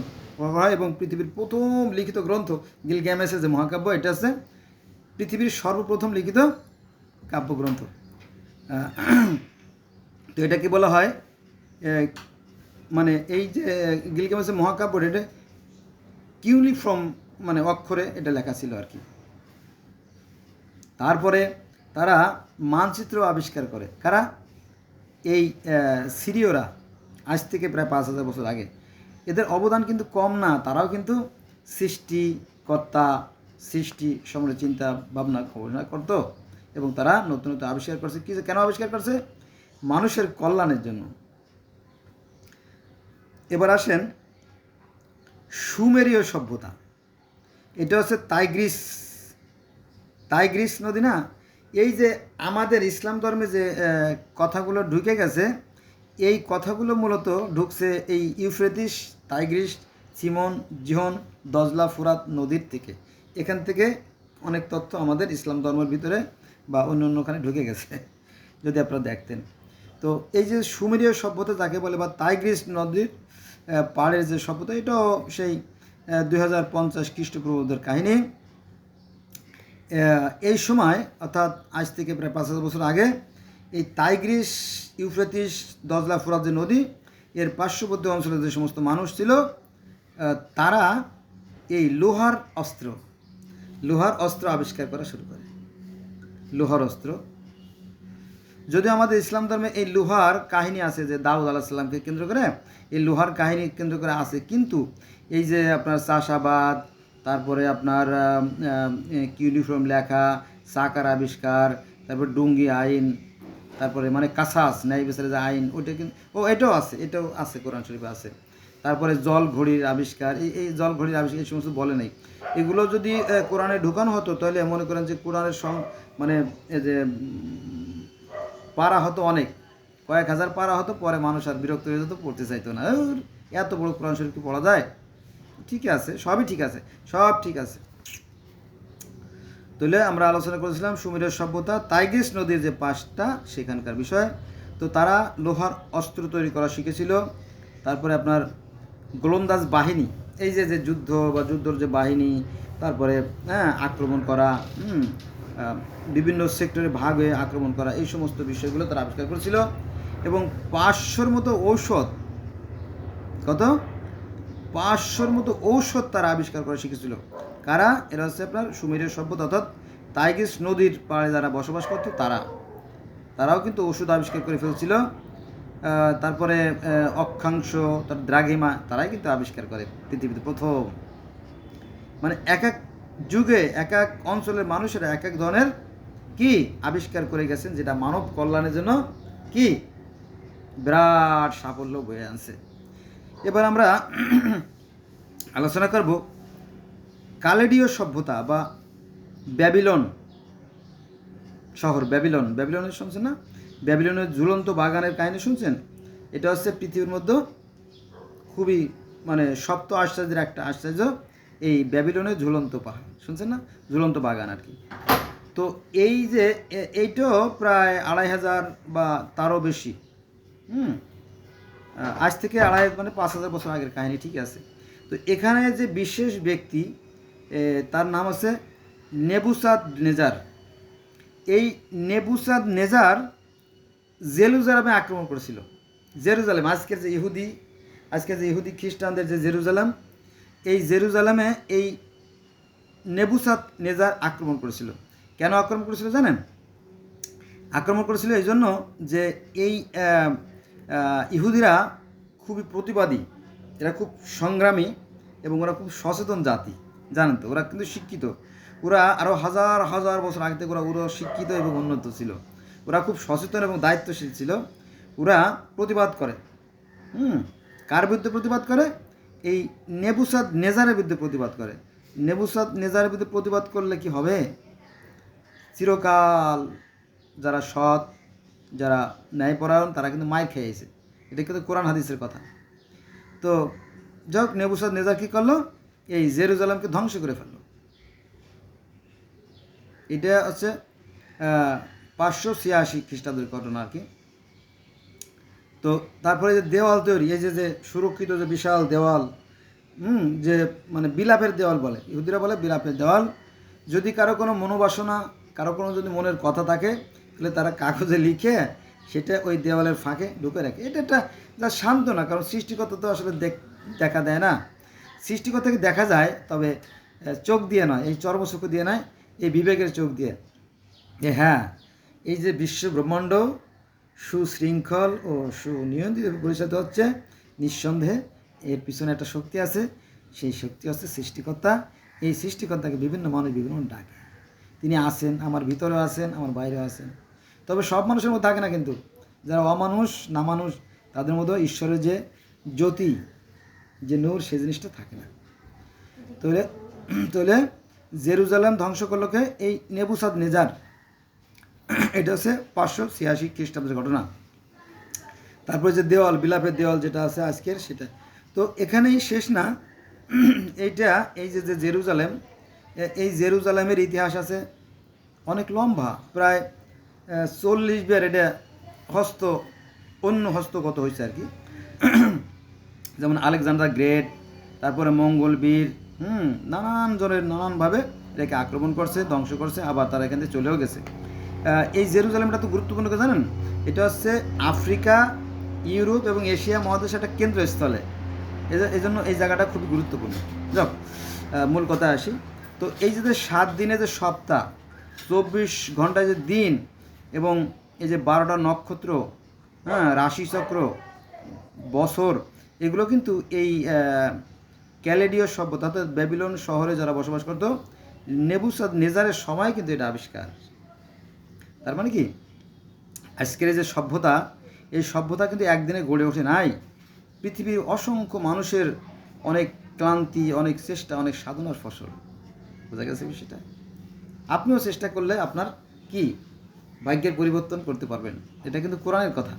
হয়, এবং পৃথিবীর প্রথম লিখিত গ্রন্থ গিলগামেশের যে মহাকাব্য, এটা হচ্ছে পৃথিবীর সর্বপ্রথম লিখিত কাব্যগ্রন্থ। তো এটাকে বলা হয়, মানে এই যে গিলগামেশের মহাকাব্য, এটা কিউনিফর্ম মানে অক্ষরে এটা লেখা ছিল আর কি। তারপরে তারা মানচিত্র আবিষ্কার করে, কারা? এই সিরিয়রা, আজ থেকে প্রায় 5000 বছর আগে। এদের অবদান কিন্তু কম না, তারাও কিন্তু সৃষ্টিকর্তা, সৃষ্টি সম্বন্ধে চিন্তা ভাবনা গবেষণা করতো, এবং তারা নতুন নতুন আবিষ্কার করছে। কেন আবিষ্কার করছে? মানুষের কল্যাণের জন্য। এবার আসেন সুমেরীয় সভ্যতা। এটা হচ্ছে টাইগ্রিস নদী না, এই যে আমাদের ইসলাম ধর্মে যে কথাগুলো ঢুকে গেছে, এই কথাগুলো মূলত ঢুকছে এই ইউফ্রেটিস, টাইগ্রিস, সিমন, জিহন, দজলা, ফুরাত নদীর থেকে। এখান থেকে অনেক তথ্য আমাদের ইসলাম ধর্মের ভিতরে বা অন্য অন্যখানে ঢুকে গেছে, যদি আপনারা দেখতেন। তো এই যে সুমেরীয় সভ্যতা যাকে বলে বা টাইগ্রিস নদীর পাড়ের যে সভ্যতা, এটাও সেই 2050 খ্রিস্টপূর্বাব্দের কাহিনী। এই সময় অর্থাৎ আজ থেকে প্রায় 5000 বছর আগে এই টাইগ্রিস, ইউফ্রেটিস, দজলা, ফুরাত যে নদী, এর পার্শ্ববর্তী অঞ্চলে যে সমস্ত মানুষ ছিল তারা এই লোহার অস্ত্র আবিষ্কার করা শুরু করে। লোহার অস্ত্র, যদিও আমাদের ইসলাম ধর্মে এই লোহার কাহিনী আছে, যে দাউদ আলাইহিস সালামকে কেন্দ্র করে এই লোহার কাহিনী কেন্দ্র করে আছে, কিন্তু এই যে আপনার চাষাবাদ, তারপরে আপনার কিউনিফর্ম লেখা, চাকার আবিষ্কার, তারপর ডুঙ্গি আইন, তারপরে মানে কাসাস ন্যায় বিচারে যে আইন, ওইটা কিন্তু এটাও আছে কোরআন শরীফে আছে। তারপরে জল ঘড়ির আবিষ্কার, এই জল ঘড়ির আবিষ্কার এই সমস্ত বলে নেই। এগুলো যদি কোরআনে ঢুকানো হতো তাহলে মনে করেন যে কোরআনের মানে এই যে পারা হতো, অনেক কয়েক হাজার পারা হতো, পরে মানুষ আর বিরক্ত হয়ে যেত, পড়তে চাইতো না। এত বড় কোরআন শরীফ কি পড়া যায়? ঠিক আছে, সবই ঠিক আছে, সব ঠিক আছে। তাহলে আমরা আলোচনা করেছিলাম সুমেরীয় সভ্যতা, টাইগ্রিস নদীর যে পাশটা সেখানকার বিষয়। তো তারা লোহার অস্ত্র তৈরি করা শিখেছিল। তারপরে আপনার গোলন্দাজ বাহিনী, এই যে যুদ্ধ বা যুদ্ধর যে বাহিনী, তারপরে আক্রমণ করা, বিভিন্ন সেক্টরে ভাগ হয়ে আক্রমণ করা, এই সমস্ত বিষয়গুলো তারা আবিষ্কার করেছিল। এবং 500-র মতো ঔষধ, কত 500-র মতো ঔষধ তারা আবিষ্কার করা শিখেছিল। কারা? এরা হচ্ছে আপনার সুমেরীয় সভ্যতা, অর্থাৎ টাইগ্রিস নদীর পাড়ে যারা বসবাস করত তারাও কিন্তু ওষুধ আবিষ্কার করে ফেলছিল। তারপরে অক্ষাংশ, তার দ্রাঘিমা, তারাই কিন্তু আবিষ্কার করে পৃথিবীতে প্রথম। মানে এক এক যুগে এক এক অঞ্চলের মানুষেরা এক এক ধরনের কি আবিষ্কার করে গেছেন, যেটা মানব কল্যাণের জন্য কি বিরাট সাফল্য বয়ে আনছে। এবার আমরা আলোচনা করব কালেডীয় সভ্যতা বা ব্যাবিলন শহর। ব্যাবিলনের শুনছেন না? ব্যাবিলনের ঝুলন্ত বাগানের কাহিনী শুনছেন? এটা হচ্ছে পৃথিবীর মধ্যে খুবই মানে সপ্ত আশ্চর্যের একটা আশ্চর্য, এই ব্যাবিলনের ঝুলন্ত পাহাড়, শুনছেন না? ঝুলন্ত বাগান আর কি। তো এই যে এইটাও প্রায় 2500 বা তারও বেশি, আজ থেকে 5000 বছর আগের কাহিনী, ঠিক আছে। তো এখানে যে বিশেষ ব্যক্তি, তার নাম আছে নেবুসাদনেজার। এই নেবুসাদনেজার জেরুজালেমে আক্রমণ করেছিল। জেরুজালেম, আজকের যে ইহুদি খ্রিস্টানদের যে জেরুজালেম, এই জেরুজালেমে এই নেবুসাদনেজার আক্রমণ করেছিল। কেন আক্রমণ করেছিল জানেন? আক্রমণ করেছিল এই জন্য যে এই ইহুদিরা খুবই প্রতিবাদী, এরা খুব সংগ্রামী এবং ওরা খুব সচেতন জাতি, জানেন তো? ওরা কিন্তু শিক্ষিত, ওরা আরও হাজার হাজার বছর আগে থেকে ওরা শিক্ষিত এবং উন্নত ছিল। ওরা খুব সচেতন এবং দায়িত্বশীল ছিল। ওরা প্রতিবাদ করে। কার বিরুদ্ধে প্রতিবাদ করে? এই নেবুসাদনেজারের বিরুদ্ধে প্রতিবাদ করে। নেবুসাদনেজারের বিরুদ্ধে প্রতিবাদ করলে কি হবে? চিরকাল যারা সৎ, যারা ন্যায়পরায়ণ, তারা কিন্তু মায়ের খেয়েছে। এটা কিন্তু কোরআন হাদিসের কথা। তো যাক, নেবুসাদনেজার কী করলো? এই জেরুজালেমকে ধ্বংস করে ফেললো। এটা হচ্ছে 586 খ্রিস্টাব্দের ঘটনা আর কি। তো তারপরে যে দেওয়াল তৈরি, এই যে সুরক্ষিত যে বিশাল দেওয়াল, যে মানে বিলাপের দেওয়াল বলে, ইহুদিরা বলে বিলাপের দেওয়াল। যদি কারো কোনো মনোবাসনা, কারো কোনো যদি মনের কথা থাকে, তাহলে তারা কাগজে লিখে সেটা ওই দেওয়ালের ফাঁকে ঢুকে রাখে। এটা একটা যা শান্ত না, কারণ সৃষ্টিকর্তা তো আসলে দেখা দেয় না। সৃষ্টিকর্তাকে দেখা যায়, তবে চোখ দিয়ে নয়, এই চর্মচক্ষু দিয়ে নয়, এই বিবেকের চোখ দিয়ে। হ্যাঁ, এই যে বিশ্ব ব্রহ্মাণ্ড সুশৃঙ্খল ও সুনিয়ন্ত্রিত পরিচালিত হচ্ছে, নিঃসন্দেহে এর পিছনে একটা শক্তি আছে। সেই শক্তি হচ্ছে সৃষ্টিকর্তা। এই সৃষ্টিকর্তাকে বিভিন্ন মানুষ বিভিন্ন ডাকে। তিনি আছেন, আমার ভিতরেও আছেন, আমার বাইরেও আছেন। তবে সব মানুষের মধ্যে থাকে না, কিন্তু যারা অমানুষ, না মানুষ, তাদের মধ্যে ঈশ্বরের যে জ্যোতি, যে নূর, সে জিনিসটা থাকে না। তাহলে জেরুজালেম ধ্বংস করলোকে এই নেবুসাদনেজার। এটা হচ্ছে 586 খ্রিস্টাব্দের ঘটনা। তারপরে যে দেওয়াল, বিলাপের দেওয়াল যেটা আছে আজকের, সেটা তো এখানেই শেষ না। এইটা এই যে যে জেরুজালেম, এই জেরুজালেমের ইতিহাস আছে অনেক লম্বা, প্রায় 40 বার এটা অন্য হস্তগত হয়েছে আর কি। যেমন আলেকজান্ডার গ্রেট, তারপরে মঙ্গল বীর, নানান জনের নানানভাবে এটাকে আক্রমণ করছে, ধ্বংস করছে, আবার তারা এখান থেকে চলেও গেছে। এই জেরুজালেমটা তো গুরুত্বপূর্ণ কথা জানেন, এটা হচ্ছে আফ্রিকা, ইউরোপ এবং এশিয়া মহাদেশের একটা কেন্দ্রস্থলে, এই জন্য এই জায়গাটা খুবই গুরুত্বপূর্ণ। যাক, মূল কথা আসি। তো এই যে 7 দিনে যে সপ্তাহ, 24 ঘন্টায় যে দিন, এবং এই যে 12টা নক্ষত্র, রাশিচক্র, বছর, এগুলো কিন্তু এই ক্যালেডীয় সভ্যতা অর্থাৎ ব্যাবিলন শহরে যারা বসবাস করতো, নেবুকাদনেজারের সময় কিন্তু এটা আবিষ্কার। তার মানে কি, আজকের যে সভ্যতা, এই সভ্যতা কিন্তু একদিনে গড়ে ওঠে নাই। পৃথিবীর অসংখ্য মানুষের অনেক ক্লান্তি, অনেক চেষ্টা, অনেক সাধনার ফসল। বোঝা গেছে বিষয়টা? আপনিও চেষ্টা করলে আপনার কি ভাগ্যের পরিবর্তন করতে পারবেন। এটা কিন্তু কোরআনের কথা।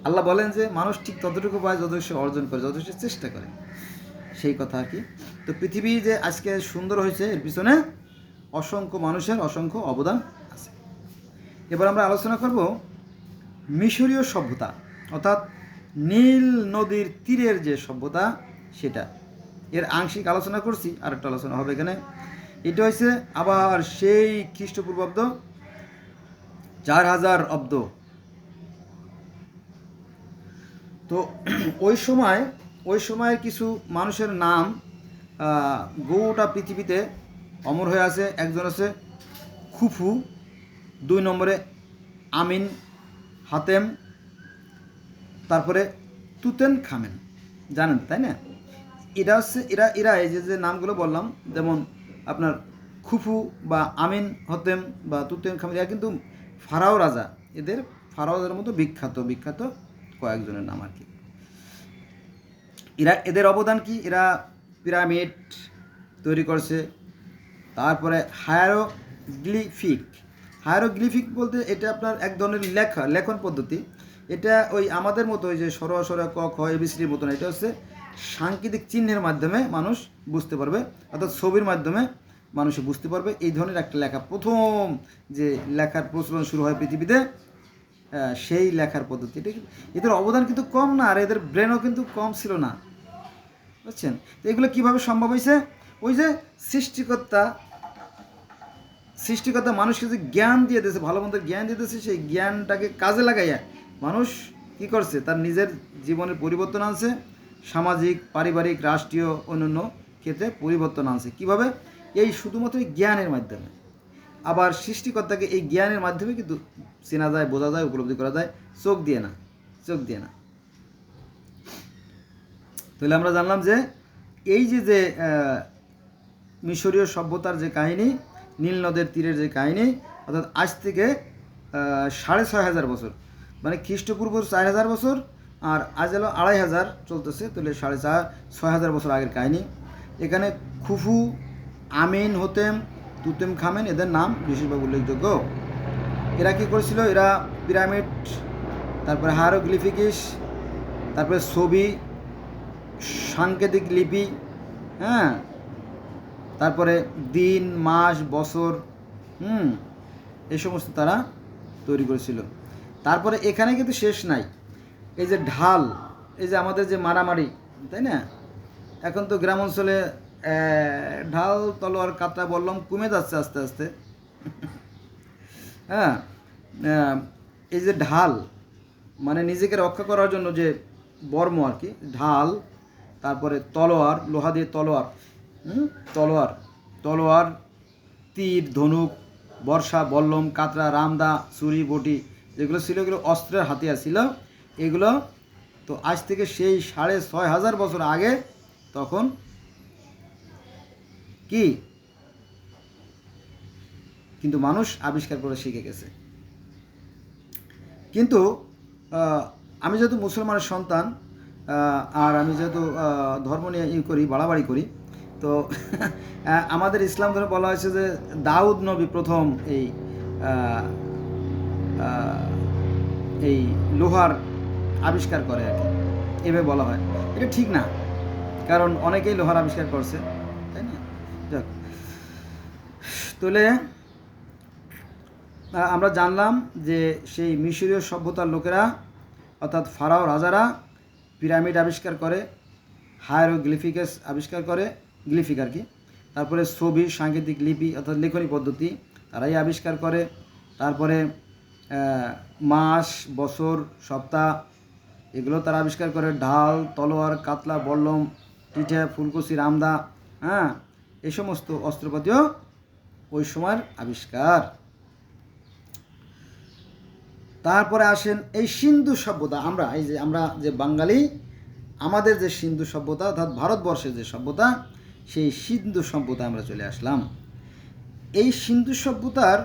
আল্লাহ বলেন যে মানুষ ঠিক ততটুকু পায় যতটুকু সে অর্জন করে, যতটুকু সে চেষ্টা করে, সেই কথা আর কি। তো পৃথিবী যে আজকে সুন্দর হয়েছে, এর পিছনে অসংখ্য মানুষের অসংখ্য অবদান আছে। এবার আমরা আলোচনা করব মিশরীয় সভ্যতা, অর্থাৎ নীল নদীর তীরের যে সভ্যতা, সেটা। এর আংশিক আলোচনা করছি, আর একটা আলোচনা হবে এখানে। এটা হয়েছে আবার সেই খ্রিস্টপূর্বাব্দ 4000 অব্দ। তো ওই সময়ের কিছু মানুষের নাম গোটা পৃথিবীতে অমর হয়ে আছে। একজন আছে খুফু, 2 নম্বরে আমিন হাতেম, তারপরে তুতেন খামেন, জানেন তাই না? এরা এই যে নামগুলো বললাম, যেমন আপনার খুফু বা আমিন হতেম বা তুতেন খামেন, এরা কিন্তু ফারাও রাজা, ফারাওদের মতো বিখ্যাত কয়েকজনের নাম আর কি। এদের অবদান কি? এরা পিরামিড তৈরি করছে। তারপরে হায়ারোগ্লিফিক বলতে এটা আপনার এক ধরনের লেখন পদ্ধতি। এটা ওই আমাদের মতো ওই যে সর ক খ এবিসির মতো না, এটা হচ্ছে সাংকেতিক চিহ্নের মাধ্যমে মানুষ বুঝতে পারবে, অর্থাৎ ছবির মাধ্যমে মানুষ বুঝতে পারবে। এই ধরনের একটা লেখা, প্রথম যে লেখার প্রচলন শুরু হয় পৃথিবীতে, সেই লেখার পদ্ধতি। এদের অবদান কিন্তু কম না, আর এদের ব্রেনও কিন্তু কম ছিল না, বুঝছেন? তো এগুলো কীভাবে সম্ভব হয়েছে? ওই যে সৃষ্টিকর্তা মানুষকে যে জ্ঞান দিয়ে দিয়েছে, ভালো মন্দের জ্ঞান দিয়ে দিয়েছে, সেই জ্ঞানটাকে কাজে লাগাইয়া মানুষ কি করছে, তার নিজের জীবনের পরিবর্তন আনছে, সামাজিক, পারিবারিক, রাষ্ট্রীয়, অন্যান্য ক্ষেত্রে পরিবর্তন আনছে। কিভাবে? এই শুধুমাত্র জ্ঞানের মাধ্যমে। আবার সৃষ্টিকর্তাকে এই জ্ঞানের মাধ্যমে কিন্তু চেনা যায়, বোঝা যায়, উপলব্ধি করা যায়, চোখ দিয়ে না। তাহলে আমরা জানলাম যে এই যে মিশরীয় সভ্যতার যে কাহিনী, নীল নদের তীরের যে কাহিনী, অর্থাৎ আজ থেকে 6500 বছর, মানে খ্রিস্টপূর্ব 4000 বছর, আর আজ হলো 2500 চলতেছে, তাহলে 6500 বছর আগের কাহিনী। এখানে খুফু, আমিন হতেম, তুতেম খামেন, এদের নাম বিশেষভাবে উল্লেখযোগ্য। এরা কী করেছিল? এরা পিরামিড, তারপরে হায়ারোগ্লিফিকিস, তারপরে ছবি, সাংকেতিক লিপি, তারপরে দিন, মাস, বছর, এই সমস্ত তারা তৈরি করেছিল। তারপরে এখানে কিন্তু শেষ নাই। এই যে ঢাল, এই যে আমাদের যে মারামারি, তাই না? এখন তো গ্রাম অঞ্চলে ঢাল, তলোয়ার, কাঁটা বললাম কমে যাচ্ছে আস্তে আস্তে। এই যে ঢাল, মানে নিজেকে রক্ষা করার জন্য যে বর্ম আর কি, ঢাল, তারপরে তলোয়ার, লোহা দিয়ে তলোয়ার, তীর, ধনুক, বর্ষা, বল্লম, কাতরা, রামদা, ছুরি, বটি, যেগুলো ছিল, এগুলো অস্ত্রের হাতিয়ার ছিল। এগুলো তো আজ থেকে সেই 6500 বছর আগে তখন কি কিন্তু মানুষ আবিষ্কার করে শিখে গেছে। কিন্তু আমি যেহেতু মুসলমানের সন্তান, আর আমি যেহেতু ধর্ম নিয়ে বাড়াবাড়ি করি, তো আমাদের ইসলাম ধর্মে বলা হয়েছে যে দাউদ নবী প্রথম এই এই লোহার আবিষ্কার করে আর কি, এভাবে বলা হয়। এটা ঠিক না, কারণ অনেকেই লোহার আবিষ্কার করছে, তাই না? যাক, তাহলে আমরা জানলাম যে সেই মিশরীয় সভ্যতার লোকেরা অর্থাৎ ফারাও রাজারা পিরামিড আবিষ্কার করে, হায়ারোগ্লিফিক্স আবিষ্কার করে, গ্লিফিক আর কি। তারপরে ছবি, সাংকেতিক লিপি অর্থাৎ লেখনী পদ্ধতি তারাই আবিষ্কার করে। তারপরে মাস, বছর, সপ্তাহ এগুলো তারা আবিষ্কার করে। ঢাল, তলোয়ার, কাতলা, বল্লম, টিঠা, ফুলকুচি, রামদা, হ্যাঁ, এই সমস্ত অস্ত্রপাতিও ওই সময়ের আবিষ্কার। তারপরে আসেন এই সিন্ধু সভ্যতা। আমরা যে বাঙালি, আমাদের যে সিন্ধু সভ্যতা অর্থাৎ ভারতবর্ষের যে সভ্যতা, সেই সিন্ধু সভ্যতা আমরা চলে আসলাম। এই সিন্ধু সভ্যতার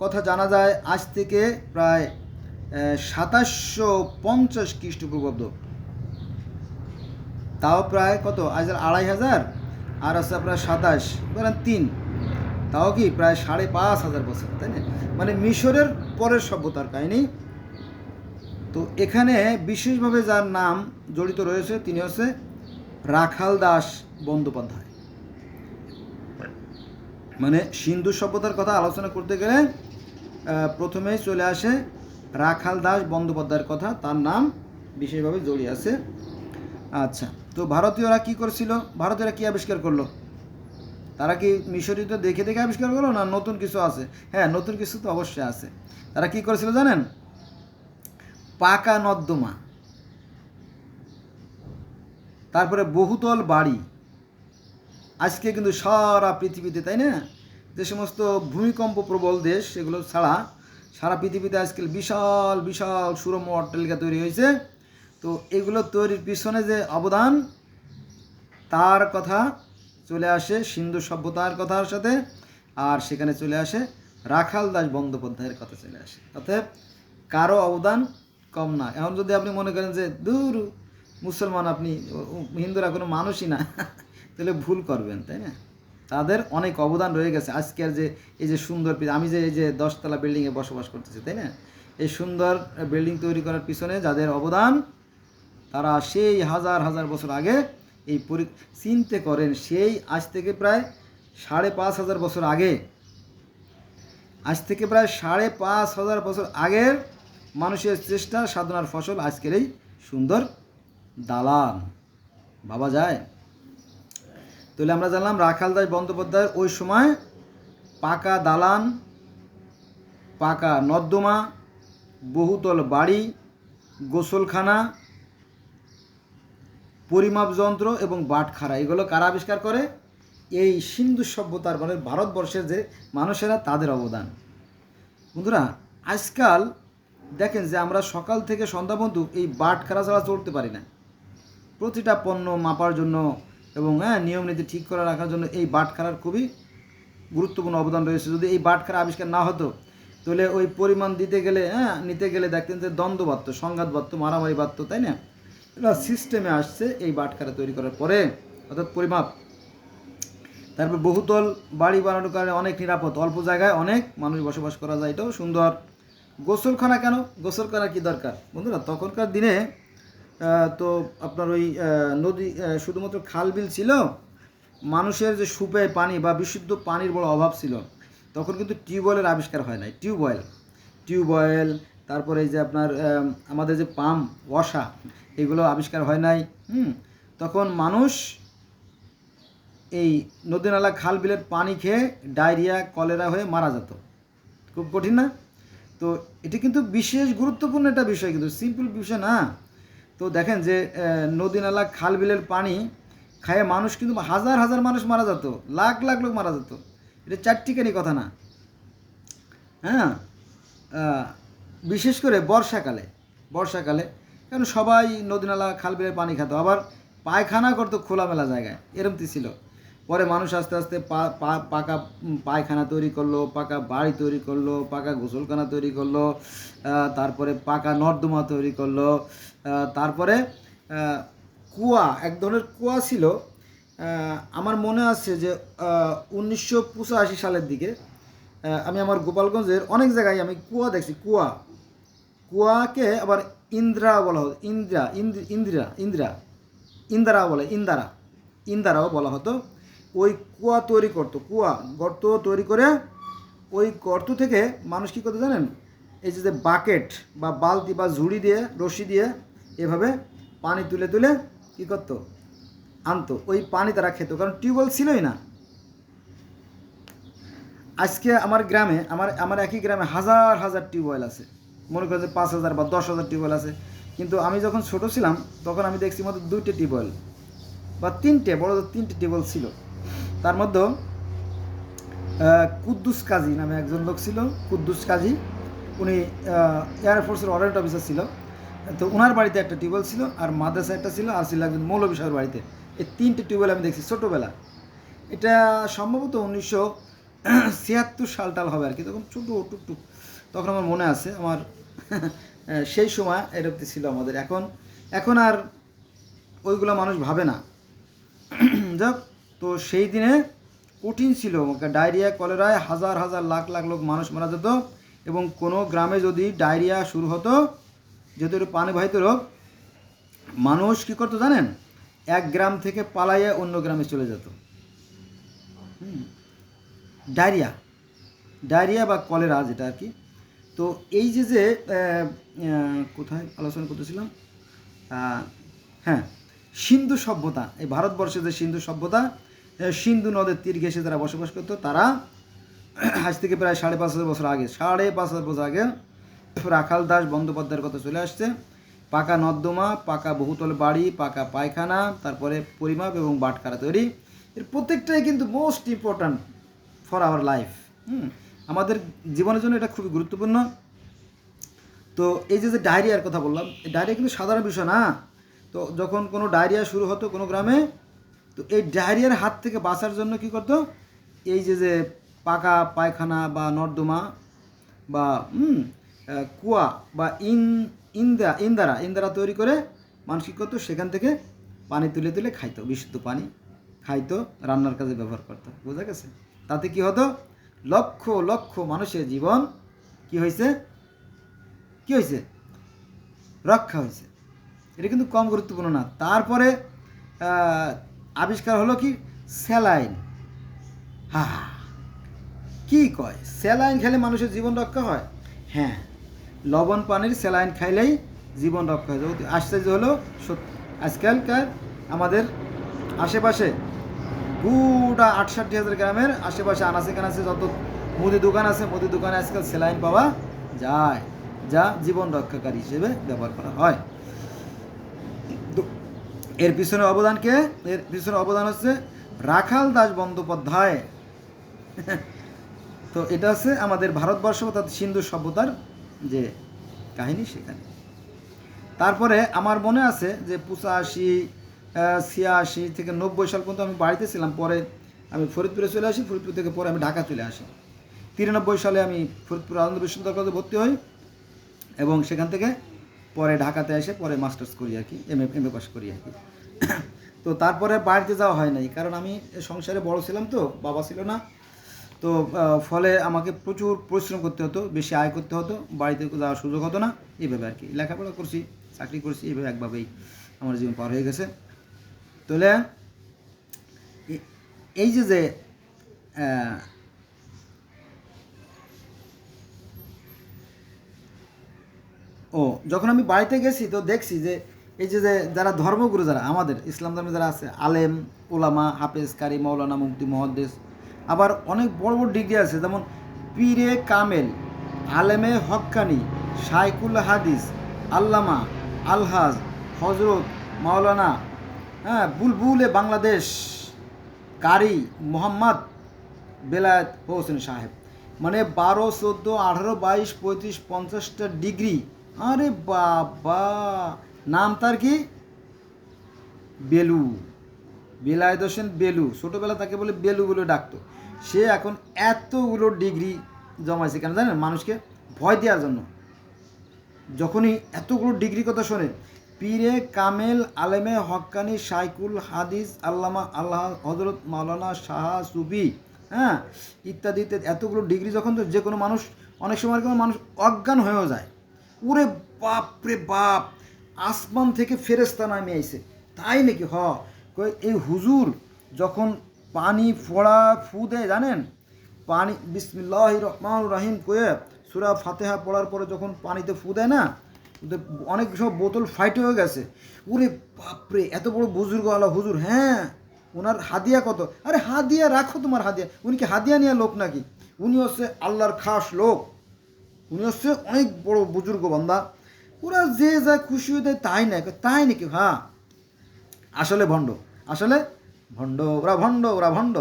কথা জানা যায় আজ থেকে প্রায় 2750 খ্রিস্টপূর্বাব্দ। তাও প্রায় কত, আজ 2500, আর আছে আপনার 27 বলেন 3, তাও কি প্রায় 5500 বছর, তাই না? মানে মিশরের পরের সভ্যতার কাহিনী। তো এখানে বিশেষভাবে যার নাম জড়িত রয়েছে তিনি হচ্ছে রাখাল দাস বন্দ্যোপাধ্যায়। মানে সিন্ধু সভ্যতার কথা আলোচনা করতে গেলে প্রথমেই চলে আসে রাখাল দাস বন্দ্যোপাধ্যায়ের কথা, তার নাম বিশেষভাবে জড়িয়ে আছে। আচ্ছা, তো ভারতীয়রা কি করছিল? ভারতীয়রা কি আবিষ্কার করলো? তারা কি মিশরীয় দেখে দেখে আবিষ্কার করলো, না নতুন কিছু আছে? হ্যাঁ, নতুন কিছু তো অবশ্যই আছে। তারা কি করেছিল জানেন? পাকা নর্দমা, তারপরে বহুতল বাড়ি। আজকে কিন্তু সারা পৃথিবীতে, তাই না, যে সমস্ত ভূমিকম্প প্রবল দেশ সেগুলো ছাড়া সারা পৃথিবীতে আজকাল বিশাল বিশাল সুরম্য অট্টালিকা তৈরি হয়েছে। তো এগুলো তৈরির পিছনে যে অবদান, তার কথা চলে আসে সিন্ধু সভ্যতার কথার সাথে, আর সেখানে চলে আসে রাখাল দাস বন্দ্যোপাধ্যায়ের কথা চলে আসে। অর্থাৎ কারো অবদান কম না। এখন যদি আপনি মনে করেন যে দূর মুসলমান, আপনি হিন্দুরা কোনো মানুষই না, তাহলে ভুল করবেন, তাই না? তাদের অনেক অবদান রয়ে গেছে। আজকের যে এই যে সুন্দর, আমি যে এই যে 10 তলা বিল্ডিংয়ে বসবাস করতেছি, তাই না, এই সুন্দর বিল্ডিং তৈরি করার পিছনে যাদের অবদান, তারা সেই হাজার হাজার বছর আগে এই চিনতে করেন, সেই আজ থেকে প্রায় 5500 বছর আগে, আজ থেকে প্রায় 5500 বছর আগের মানুষের চেষ্টা সাধনার ফসল আজকের এই সুন্দর দালান। ভাবা যায়? তাহলে আমরা জানলাম রাখাল দাস বন্দ্যোপাধ্যায়ের ওই সময় পাকা দালান, পাকা নর্দমা, বহুতল বাড়ি, গোসলখানা, পরিমাপ যন্ত্র এবং বাটখারা, এগুলো কারা আবিষ্কার করে? এই সিন্ধু সভ্যতার মানে ভারতবর্ষের যে মানুষেরা, তাদের অবদান। বন্ধুরা, আজকাল দেখেন যে আমরা সকাল থেকে সন্ধ্যা পর্যন্ত এই বাটখারা ছাড়া চলতে পারি না। প্রতিটা পণ্য মাপার জন্য এবং নিয়ম নীতি ঠিক করে রাখার জন্য এই বাটখারার খুবই গুরুত্বপূর্ণ অবদান রয়েছে। যদি এই বাটখারা আবিষ্কার না হতো, তাহলে ওই পরিমাণ দিতে গেলে নিতে গেলে দেখতেন যে দ্বন্দ্ব বাড়তো, সংঘাত বাড়তো, মারামারি বাড়তো, তাই না? এটা সিস্টেমে আসছে এই বাটখারা তৈরি করার পরে, অর্থাৎ পরিমাপ। তারপর বহুতল বাড়ি বানানোর কারণে অনেক নিরাপদ, অল্প জায়গায় অনেক মানুষ বসবাস করা যায়, এটাও সুন্দর। গোসলখানা কেন? গোসলখানা কি দরকার বন্ধুরা? তখনকার দিনে তো আপনার ওই নদী, শুধুমাত্র খাল বিল ছিল, মানুষের যে সুপে পানি বা বিশুদ্ধ পানির বড় অভাব ছিল। তখন কিন্তু টিউবওয়েলের আবিষ্কার হয় নাই। টিউবওয়েল, তারপরে এই যে আপনার আমাদের যে পাম্প, ওয়াসা, এগুলো আবিষ্কার হয় নাই। তখন মানুষ এই নদী নালা খাল বিলের পানি খেয়ে ডায়রিয়া, কলেরা হয়ে মারা যেত। খুব কঠিন না? তো এটি কিন্তু বিশেষ গুরুত্বপূর্ণ একটা বিষয়, কিন্তু সিম্পল বিষয় না। তো দেখেন যে নদী নালা খাল বিলের পানি খায়ে মানুষ কিন্তু হাজার হাজার মানুষ মারা যেত, লাখ লাখ লোক মারা যেত। এটা চারটিখানি কথা না। হ্যাঁ, বিশেষ করে বর্ষাকালে কারণ সবাই নদী নালা খাল বিলের পানি খেত, আবার পায়খানা করতো খোলামেলা জায়গায়, এরমতি ছিল। পরে মানুষ আস্তে আস্তে পাকা পায়খানা তৈরি করলো, পাকা বাড়ি তৈরি করলো, পাকা গোসলখানা তৈরি করলো, তারপরে পাকা নর্দমা তৈরি করলো, তারপরে কুয়া, এক ধরনের কুয়া ছিল। আমার মনে আছে যে 1985 সালের দিকে আমি আমার গোপালগঞ্জের অনেক জায়গায় আমি কুয়া দেখছি, কুয়াকে আবার ইন্দ্রা বলা হতো, ইন্দারাও বলে, ইন্দারাও বলা হতো। ওই কুয়া তৈরি করতো, গর্ত তৈরি করে ওই গর্ত থেকে মানুষ কী করতে জানেন, এই যে বাকেট বা বালতি বা ঝুড়ি দিয়ে রশি দিয়ে এভাবে পানি তুলে তুলে কী করতো, আনতো, ওই পানি তারা খেত, কারণ টিউবওয়েল ছিলই না। আজকে আমার গ্রামে, আমার একই গ্রামে হাজার হাজার টিউবওয়েল আছে, মনে করেন যে 5,000 বা 10,000 টিউবওয়েল আছে, কিন্তু আমি যখন ছোট ছিলাম তখন আমি দেখছি মাত্র 2টে টিউবওয়েল বা 3টে, বড় 3টে টিউবওয়েল ছিল। তার মধ্যে কুদ্দুস কাজী নামে একজন লোক ছিল, কুদ্দুস কাজী, উনি এয়ারফোর্সের ওয়ারেন্ট অফিসার ছিল। তো ওনার বাড়িতে একটা টিউবওয়েল ছিল, আর মাদ্রাসা একটা ছিল, আর ছিল একজন মৌলভী সাহেবের বাড়িতে। এই 3টে টিউবওয়েল আমি দেখছি ছোটোবেলা। এটা সম্ভবত 1976 সালটাল হবে আর কি, তখন ছোটো টুকটুক, তখন আমার মনে আছে। আমার সেই সময় এরকম ছিল আমাদের। এখন আর ওইগুলো মানুষ ভাবে না। যাক, তো সেই দিনে কঠিন ছিল, ডায়রিয়া কলেরায় হাজার হাজার লাখ লাখ লোক মানুষ মারা যেত। এবং কোনো গ্রামে যদি ডায়রিয়া শুরু হতো, যেহেতু একটু পানিবাহিত রোগ, মানুষ কী করতো জানেন, এক গ্রাম থেকে পালাইয়ে অন্য গ্রামে চলে যেত। ডায়রিয়া বা কলেরা যেটা আর কি। তো এই যে কোথায় আলোচনা করতেছিলাম, হ্যাঁ, সিন্ধু সভ্যতা, এই ভারতবর্ষে যে সিন্ধু সভ্যতা, সিন্ধু নদের তীর ঘেঁষে যারা বসবাস করতো, তারা আজ থেকে প্রায় 5,500 বছর আগে, 5,500 বছর আগে রাখাল দাস বন্দ্যোপাধ্যায়ের কথা চলে আসছে। পাকা নর্দমা, পাকা বহুতল বাড়ি, পাকা পায়খানা, তারপরে পরিমাপ এবং বাটখারা তৈরি, এর প্রত্যেকটাই কিন্তু most important for our life. আমাদের জীবনের জন্য এটা খুবই গুরুত্বপূর্ণ। তো এই যে ডায়রিয়ার কথা বললাম, এই ডায়রিয়া কিন্তু সাধারণ বিষয় না। তো যখন কোনো ডায়রিয়া শুরু হতো কোনো গ্রামে, তো এই ডায়রিয়ার হাত থেকে বাঁচার জন্য কী করতো, এই যে পাকা পায়খানা বা নর্দমা বা কুয়া বা ইন্দারা তৈরি করে মানুষ কী করতো, সেখান থেকে পানি তুলে তুলে খাইতো, বিশুদ্ধ পানি খাইতো, রান্নার কাজে ব্যবহার করতো। বোঝা গেছে? তাতে কি হতো, লক্ষ লক্ষ মানুষের জীবন কি হয়েছে রক্ষা হয়েছে। এটা কিন্তু কম গুরুত্বপূর্ণ না। তারপরে আবিষ্কার হলো কি, স্যালাইন। কি কয়, স্যালাইন খেলে মানুষের জীবন রক্ষা হয়? হ্যাঁ, লবণ পানির স্যালাইন খাইলেই জীবন রক্ষা হয়। আশ্চর্য হলো সত্যি। আজকালকার আমাদের আশেপাশে গোটা 68,000 গ্রামের আশেপাশে আনাচে কানাচে যত মুদি দোকান আছে, মুদি দোকানে আজকাল স্যালাইন পাওয়া যায়, যা জীবন রক্ষাকারী হিসেবে ব্যবহার করা হয়। এর পিছনে অবদান হচ্ছে রাখাল দাস বন্দ্যোপাধ্যায়। তো এটা হচ্ছে আমাদের ভারতবর্ষ অর্থাৎ সিন্ধু সভ্যতার যে কাহিনী সেখানে। তারপরে আমার মনে আছে যে 85, 86 থেকে 90 সাল পর্যন্ত আমি বাড়িতে ছিলাম। পরে আমি ফরিদপুরে চলে আসি, ফরিদপুর থেকে পরে আমি ঢাকা চলে আসি। 93 সালে আমি ফরিদপুর আনন্দ বিশ্ববিদ্যালয়ে ভর্তি হই এবং সেখান থেকে পরে ঢাকাতে এসে পরে মাস্টার্স করি আর কি, এমএ পাস করি আর কি। তো তারপরে বাড়িতে যাওয়া হয় নাই, কারণ আমি সংসারে বড় ছিলাম, তো বাবা ছিল না। তো ফলে আমাকে প্রচুর পরিশ্রম করতে হতো, বেশি আয় করতে হতো, বাড়িতে যাওয়ার সুযোগ হতো না। এইভাবে আর কি লেখাপড়া করছি, চাকরি করছি, এইভাবে একভাবেই আমার জীবন পার হয়ে গেছে। তাহলে এই যে যখন আমি বাড়িতে গেছি তো দেখছি যে এই যে যারা ধর্মগুরু, যারা আমাদের ইসলাম ধর্মে যারা আছে, আলেম ওলামা, হাফেজ, কারি, মৌলানা, মুফতি, মুহাদ্দিস, আবার অনেক বড় বড় ডিগ্রি আছে, যেমন পীরে কামেল, আলেমে হক্কানি, শাইখুল হাদিস, আল্লামা, আলহাজ, হজরত মাওলানা, বুলবুলে বাংলাদেশ, কারি মোহাম্মদ বেলায়েত হোসেন সাহেব, মানে 12, 14, 18, 22, 35, 50টা ডিগ্রি। আরে বাবা, নাম তার কি, বেলায়েত হোসেন বেলু। ছোটোবেলা তাকে বলে বেলু বলে ডাকতো। সে এখন এতগুলো ডিগ্রি জমাইছে কেন জানেন? মানুষকে ভয় দেওয়ার জন্য। যখনই এতগুলো ডিগ্রি কথা শোনে, পীরে কামেল, আলেমে হক্কানি, শাইখুল হাদিস, আল্লামা, আল্লাহ, হজরত মাওলানা, শাহ, সুফি, হ্যাঁ, ইত্যাদি ইত্যাদি, এতগুলো ডিগ্রি যখন, তো যে কোনো মানুষ, অনেক সময় কোনো মানুষ অজ্ঞান হয়েও যায়। ওরে বাপ রে বাপ, আসমান থেকে ফেরেস্তা নামে আইছে, তাই নাকি? কই এই হুজুর যখন পানি ফোড়া ফু দেয় জানেন, পানি বিসমিল্লাহির রহমানির রহিম কয়ে সূরা ফাতিহা পড়ার পরে যখন পানিতে ফু দেয় না, অনেক সব বোতল ফাইট হয়ে গেছে। ওরে বাপরে, এত বড় বুজুর্গওয়ালা হুজুর, হ্যাঁ, ওনার হাদিয়া কত? আরে হাদিয়া রাখো, তোমার হাদিয়া, উনি কি হাদিয়া নেওয়া লোক নাকি? উনি হচ্ছে আল্লাহর খাস লোক, উনি হচ্ছে অনেক বড় বুজুর্গ বান্দা। ওরা যে যা খুশি হয়ে দেয় তাই না, তাই নাকি? হ্যাঁ, আসলে ভণ্ড, আসলে ভণ্ড, ওরা ভণ্ড।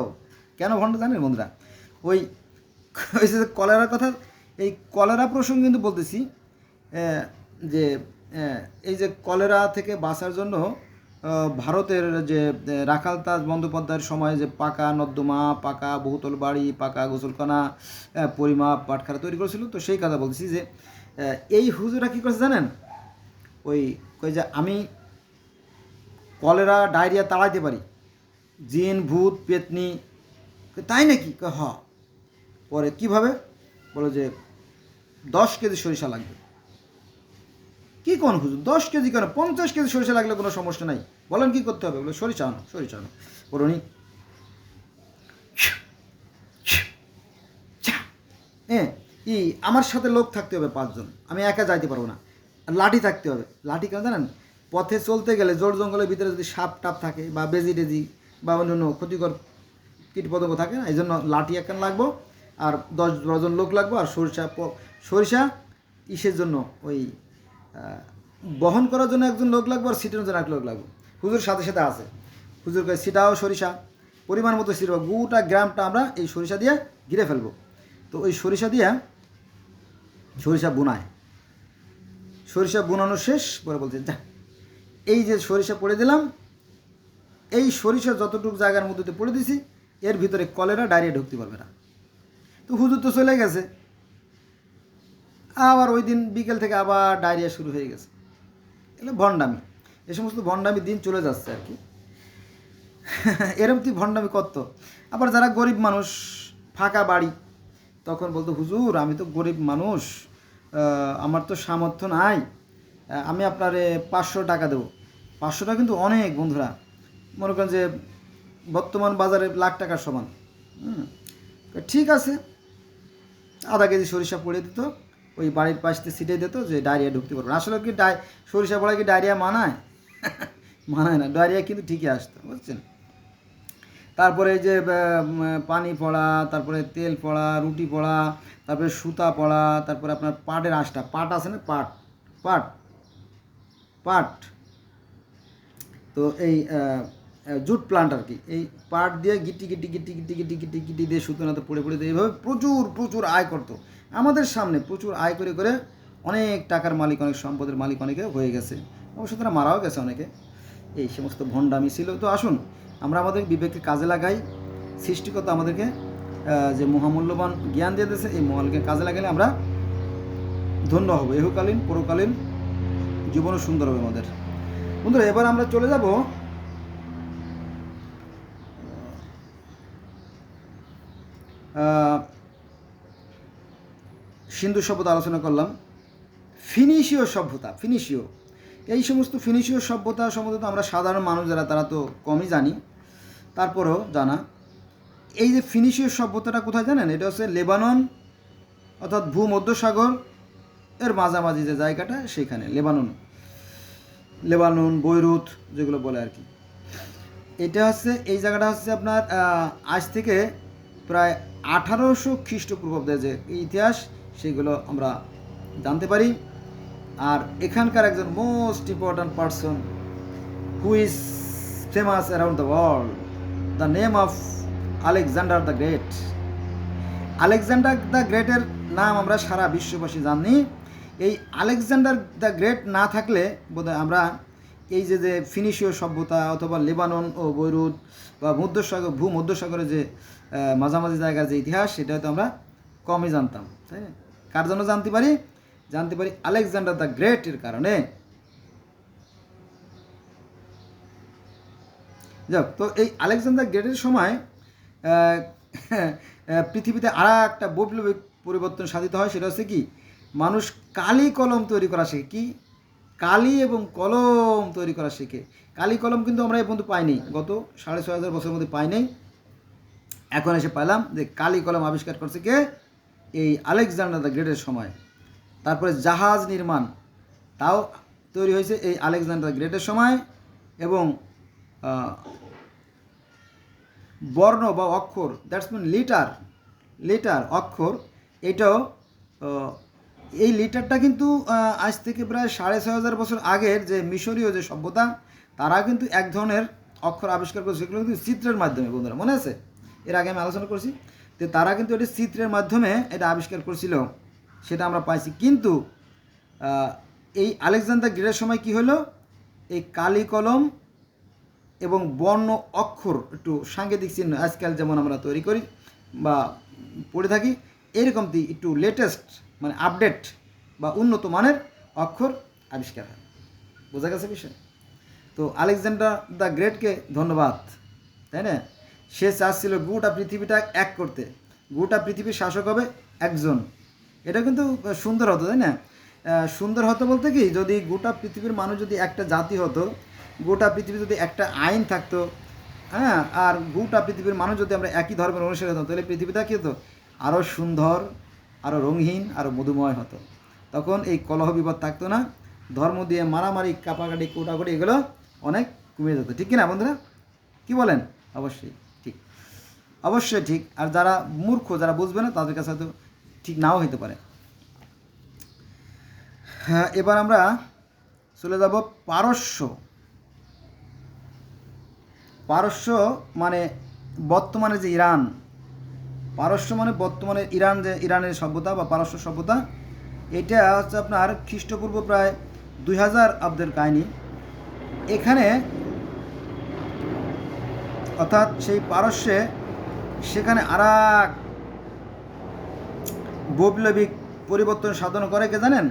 কেন ভণ্ড জানেন বন্ধুরা? ওই ওই যে কলেরার কথা, এই কলেরা প্রসঙ্গ কিন্তু বলতেছি, যে এই যে কলেরা থেকে বাঁচার জন্য ভারতের যে রাখাল তাজ বন্দ্যোপাধ্যায়ের সময় যে পাকা নর্দমা, পাকা বহুতল বাড়ি, পাকা গোসলখানা, পরিমাপ পাটখানা তৈরি করেছিল, তো সেই কথা বলছি যে এই হুজুরা কী করছে জানেন? ওই কই যে আমি কলেরা ডায়রিয়া তাড়াইতে পারি, জিন ভূত পেতনি, তাই নাকি? পরে কিভাবে? বলো যে 10 কেজি সরিষা লাগবে। কি কোন হুজুর, 10 কেজি কেন, 50 কেজি সরিষা লাগলে কোনো সমস্যা নাই, বলেন কি করতে হবে? বলে সরিষা আনো, সরিষা আনো। বলুনি হ্যাঁ, আমার সাথে লোক থাকতে হবে 5 জন, আমি একা যাইতে পারবো না। আর লাঠি থাকতে হবে। লাঠি কেন জানেন? পথে চলতে গেলে জোর জঙ্গলের ভিতরে যদি সাপ টাপ থাকে বা বেজি টেজি বা অন্যান্য ক্ষতিকর কীটপতঙ্গ থাকে না, এই জন্য লাঠি একখান লাগবো, আর 10-12 জন লোক লাগবো। আর সরিষা ইসের জন্য ওই বহন করার জন্য একজন লোক লাগবে, আর ছিটানোর জন্য এক লোক লাগবে। হুজুর সাথে সাথে আছে, হুজুরকে ছিটাও সরিষা, পরিমাণ মতো ছিটাবো, গোটা গ্রামটা আমরা এই সরিষা দিয়ে ঘিরে ফেলবো। তো ওই সরিষা দিয়ে সরিষা বোনায়, সরিষা বোনানো শেষ পরে বলছে, যা, এই যে সরিষা পড়ে দিলাম, এই সরিষা যতটুকু জায়গার মধ্যে পড়ে দিছি, এর ভিতরে কলেরা ডায়রিয়া ঢুকতে পারবে না। তো হুজুর তো চলে গেছে, আবার ওই দিন বিকেল থেকে আবার ডায়রিয়া শুরু হয়ে গেছে। এগুলো ভণ্ডামি, এ সমস্ত ভণ্ডামি দিন চলে যাচ্ছে আর কি। এরম তুই ভণ্ডামি করতো। আবার যারা গরিব মানুষ, ফাঁকা বাড়ি, তখন বলতো, হুজুর আমি তো গরিব মানুষ, আমার তো সামর্থ্য নাই, আমি আপনারে 500 টাকা দেবো। 500 টাকা কিন্তু অনেক বন্ধুরা, মনে করেন যে বর্তমান বাজারে লাখ টাকার সমান। ঠিক আছে, আধা কেজি সরিষা পড়ে দিত, ওই বাড়ির পাশে ছিটিয়ে দিত, যে ডায়রিয়া ঢুকতে পারবে না। আসলে কি সরিষা পড়া কি ডায়রিয়া মানায়? মানায় না, ডায়রিয়া কিন্তু ঠিকই আসতো, বুঝছেন। তারপরে এই যে পানি পড়া, তারপরে তেল পড়া, রুটি পড়া, তারপরে সুতা পড়া, তারপরে আপনার পাটের আঁশটা, পাট আছে না, পাট পাট পাট তো এই জুট প্লান্ট আর কি, এই পাট দিয়ে গিটি গিটি গিটি গিটি গিটি গিটি গিটি দিয়ে সুতোনাতে পড়ে পড়ে দিয়ে এইভাবে প্রচুর প্রচুর আয় করতো আমাদের সামনে, প্রচুর আয় করে করে অনেক টাকার মালিক, অনেক সম্পদের মালিক অনেকে হয়ে গেছে। অবশ্য তারা মারাও গেছে অনেকে। এই সমস্ত ভণ্ডামি ছিল। তো আসুন আমরা আমাদের বিবেককে কাজে লাগাই। সৃষ্টিকর্তা আমাদেরকে যে মহামূল্যবান জ্ঞান দিয়ে দিয়েছে, এই মহালকে কাজে লাগালে আমরা ধন্য হব, ইহকালীন পরকালীন জীবনও সুন্দর হবে আমাদের। বন্ধুরা, এবার আমরা চলে যাব সিন্ধু সভ্যতা আলোচনা করলাম, ফিনিশীয় সভ্যতা, ফিনিশীয়, এই সমস্ত ফিনিশীয় সভ্যতা সম্বন্ধে তো আমরা সাধারণ মানুষ যারা, তারা তো কমই জানি, তারপরেও জানা। এই যে ফিনিশীয় সভ্যতাটা কোথায় জানেন? এটা হচ্ছে লেবানন, অর্থাৎ ভূমধ্যসাগর এর মাঝামাঝি যে জায়গাটা, সেখানে লেবানন বৈরুত যেগুলো বলে আর কি। এটা হচ্ছে, এই জায়গাটা হচ্ছে আপনার আজ থেকে প্রায় 1800 খ্রিস্টপূর্বাব্দের যে ইতিহাস, সেগুলো আমরা জানতে পারি। আর এখানকার একজন most important person who is famous around the world, the name of Alexander the great. Alexander the গ্রেটের নাম আমরা সারা বিশ্ববাসী জানি। এই আলেকজান্ডার দ্য গ্রেট না থাকলে বোধহয় আমরা এই যে ফিনিশীয় সভ্যতা অথবা লেবানন ও বৈরুত বা ভূমধ্যসাগরের যে মাঝামাঝি জায়গার যে ইতিহাস, সেটা হয়তো আমরা কমই জানতাম, তাই না? কার জন্য জানতে পারি আলেকজান্ডার দ্য গ্রেটের কারণে। যাক, তো এই আলেকজান্ডার গ্রেটের সময় পৃথিবীতে আর একটা বৈপ্লবিক পরিবর্তন সাধিত হয়, সেটা হচ্ছে কি, মানুষ কালি কলম তৈরি করা শেখে। কি, কালি এবং কলম তৈরি করা শেখে। কালি কলম কিন্তু আমরা এই পর্যন্ত পাইনি, গত 6500 বছরের মধ্যে পাইনি। এখন এসে পেলাম যে কালি কলম আবিষ্কার করছে কে, এই আলেকজান্ডার দ্য গ্রেটের সময়। তারপরে জাহাজ নির্মাণ তাও তৈরি হয়েছে এই আলেকজান্ডার দ্য গ্রেটের সময়। এবং বর্ণ বা অক্ষর, দ্যাটস মিন লিটার অক্ষর, এটাও এই লিটারটা কিন্তু আজ থেকে প্রায় 6500 বছর আগের যে মিশরীয় যে সভ্যতা, তারা কিন্তু এক ধরনের অক্ষর আবিষ্কার করেছে, সেগুলো কিন্তু চিত্রের মাধ্যমে। বন্ধুরা মনে আছে, এর আগে আমি আলোচনা করছি, তো তারা কিন্তু এটা চিত্রের মাধ্যমে এটা আবিষ্কার করেছিল, সেটা আমরা পাইছি। কিন্তু এই আলেকজান্ডার গ্রেটের সময় কি হলো, এই কালি কলম এবং বর্ণ অক্ষর, একটু সাংকেতিক চিহ্ন আজকাল যেমন আমরা তৈরি করি বা পড়ে থাকি, এরকম একটু লেটেস্ট মানে আপডেট বা উন্নত মানের অক্ষর আবিষ্কার হয়। বোঝা গেছে বিষয়? তো আলেকজান্ডার দ্য গ্রেটকে ধন্যবাদ, তাই না? সে চাচ্ছিল গোটা পৃথিবীটা এক করতে, গোটা পৃথিবীর শাসক হবে একজন। এটা কিন্তু সুন্দর হতো, তাই না? সুন্দর হতো বলতে কি, যদি গোটা পৃথিবীর মানুষ যদি একটা জাতি হতো, গোটা পৃথিবী যদি একটা আইন থাকতো, হ্যাঁ, আর গোটা পৃথিবীর মানুষ যদি আমরা একই ধর্মের অনুসারী হতাম, তাহলে পৃথিবীটা কী হতো, আরও সুন্দর, আরও রঙিন, আরও মধুময় হতো। তখন এই কলহ বিবাদ থাকতো না, ধর্ম দিয়ে মারামারি, কাপাকাটি, কোটাকুটি, এগুলো অনেক কমে যেত। ঠিক কিনা বন্ধুরা, কি বলেন? অবশ্যই ঠিক, অবশ্যই ঠিক। আর যারা মূর্খ, যারা বুঝবে না, তাদের কাছে হয়তো ঠিক নাও হইতে পারে। হ্যাঁ, এবার আমরা চলে যাব পারস্য। পারস্য মানে বর্তমানে যে ইরান, পারস্য মানে বর্তমানে ইরান, যে ইরানের সভ্যতা বা পারস্য সভ্যতা, এটা হচ্ছে আপনার খ্রিস্টপূর্ব প্রায় 2000 অব্দের কাহিনী। এখানে অর্থাৎ সেই পারস্যে, সেখানে আর এক বৈপ্লবিক পরিবর্তন সাধন করে কে জানেন?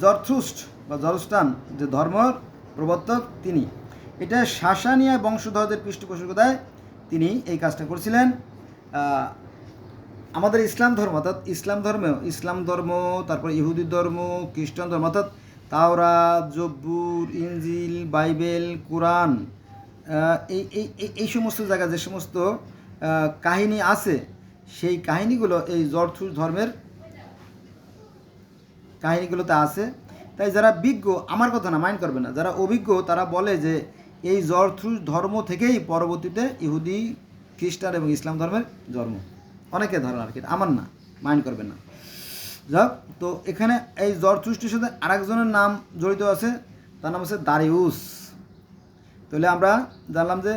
জরথ্রুস্ট বা জরস্টান, যে ধর্মের প্রবর্তক তিনি। এটা সাসানিয়া বংশধরদের পৃষ্ঠপোষকতায় তিনি এই কাজটা করেছিলেন। আমাদের ইসলাম ধর্ম, অর্থাৎ ইসলাম ধর্ম, তারপর ইহুদি ধর্ম, খ্রিস্টান ধর্ম, অর্থাৎ তাওরাত, জব্বুর, ইনজিল, বাইবেল, কোরআন, এই এই এই সমস্ত জায়গায় যে সমস্ত কাহিনী আছে, সেই কাহিনীগুলো এই জরথ্রুস্ট ধর্মের কাহিনীগুলোতে আছে। তাই যারা বিজ্ঞ, আমার কথা না, মাইন্ড করবে না, যারা অভিজ্ঞ, তারা বলে যে এই জরথ্রুস্ট ধর্ম থেকেই পরবর্তীতে ইহুদি, খ্রিস্টান এবং ইসলাম ধর্মের জন্ম। অনেকে ধারণা আর কি, আমার না, মাইন্ড করবেন না। যাক, তো এখানে এই জরথ্রুস্টের সাথে আরেকজনের নাম জড়িত আছে, তার নাম হচ্ছে দারিউস। তাহলে আমরা জানলাম যে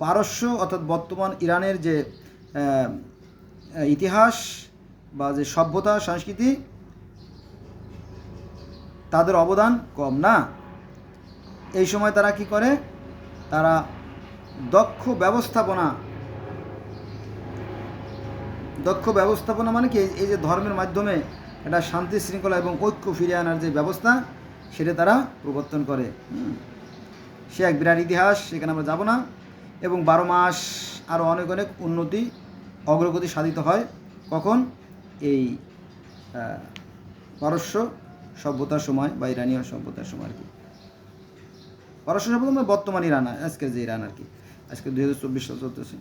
পারস্য অর্থাৎ বর্তমান ইরানের যে ইতিহাস বা যে সভ্যতা, সংস্কৃতি, তাদের অবদান কম না। এই সময় তারা কি করে, তারা দক্ষ ব্যবস্থাপনা মানে কি, এই যে ধর্মের মাধ্যমে একটা শান্তি শৃঙ্খলা এবং ঐক্য ফিরিয়ে আনার যে ব্যবস্থা, সেটা তারা প্রবর্তন করে। সে এক বিরাট ইতিহাস, সেখানে আমরা যাব না। এবং 12 মাস আরও অনেক অনেক উন্নতি, অগ্রগতি সাধিত হয় কখন, এই পারস্য সভ্যতার সময় বা ইরানীয় সভ্যতার সময় আর কি। পারস্য সভ্যতা মানে বর্তমান ইরান, আজকের যে ইরান আর কি, আজকে 2024 সাল চলতেছে।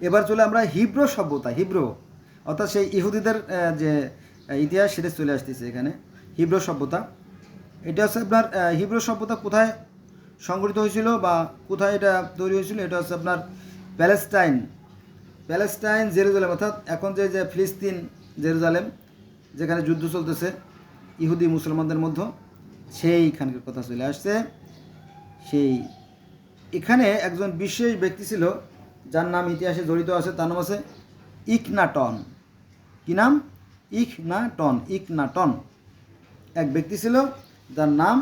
এবার চলে আমরা হিব্রু সভ্যতা, হিব্রু অর্থাৎ সেই ইহুদিদের যে ইতিহাস, সেটা চলে আসতেছে এখানে। হিব্রু সভ্যতা, এটা হচ্ছে আপনার হিব্রু সভ্যতা কোথায় সংগঠিত হয়েছিল বা কোথায় এটা তৈরি হয়েছিল, এটা হচ্ছে আপনার প্যালেস্টাইন, জেরুজালেম, অর্থাৎ এখন যে ফিলিস্তিন, জেরুজালেম, যেখানে যুদ্ধ চলতেছে ইহুদি মুসলমানদের মধ্যে, সেইখানকার কথা চলে আসছে। সেই এখানে একজন বিশেষ ব্যক্তি ছিল, যার নাম ইতিহাসে জড়িত আছে, তার নাম আছে ইখনাটন। কি নাম? ইখনাটন এক ব্যক্তি ছিল, যার নাম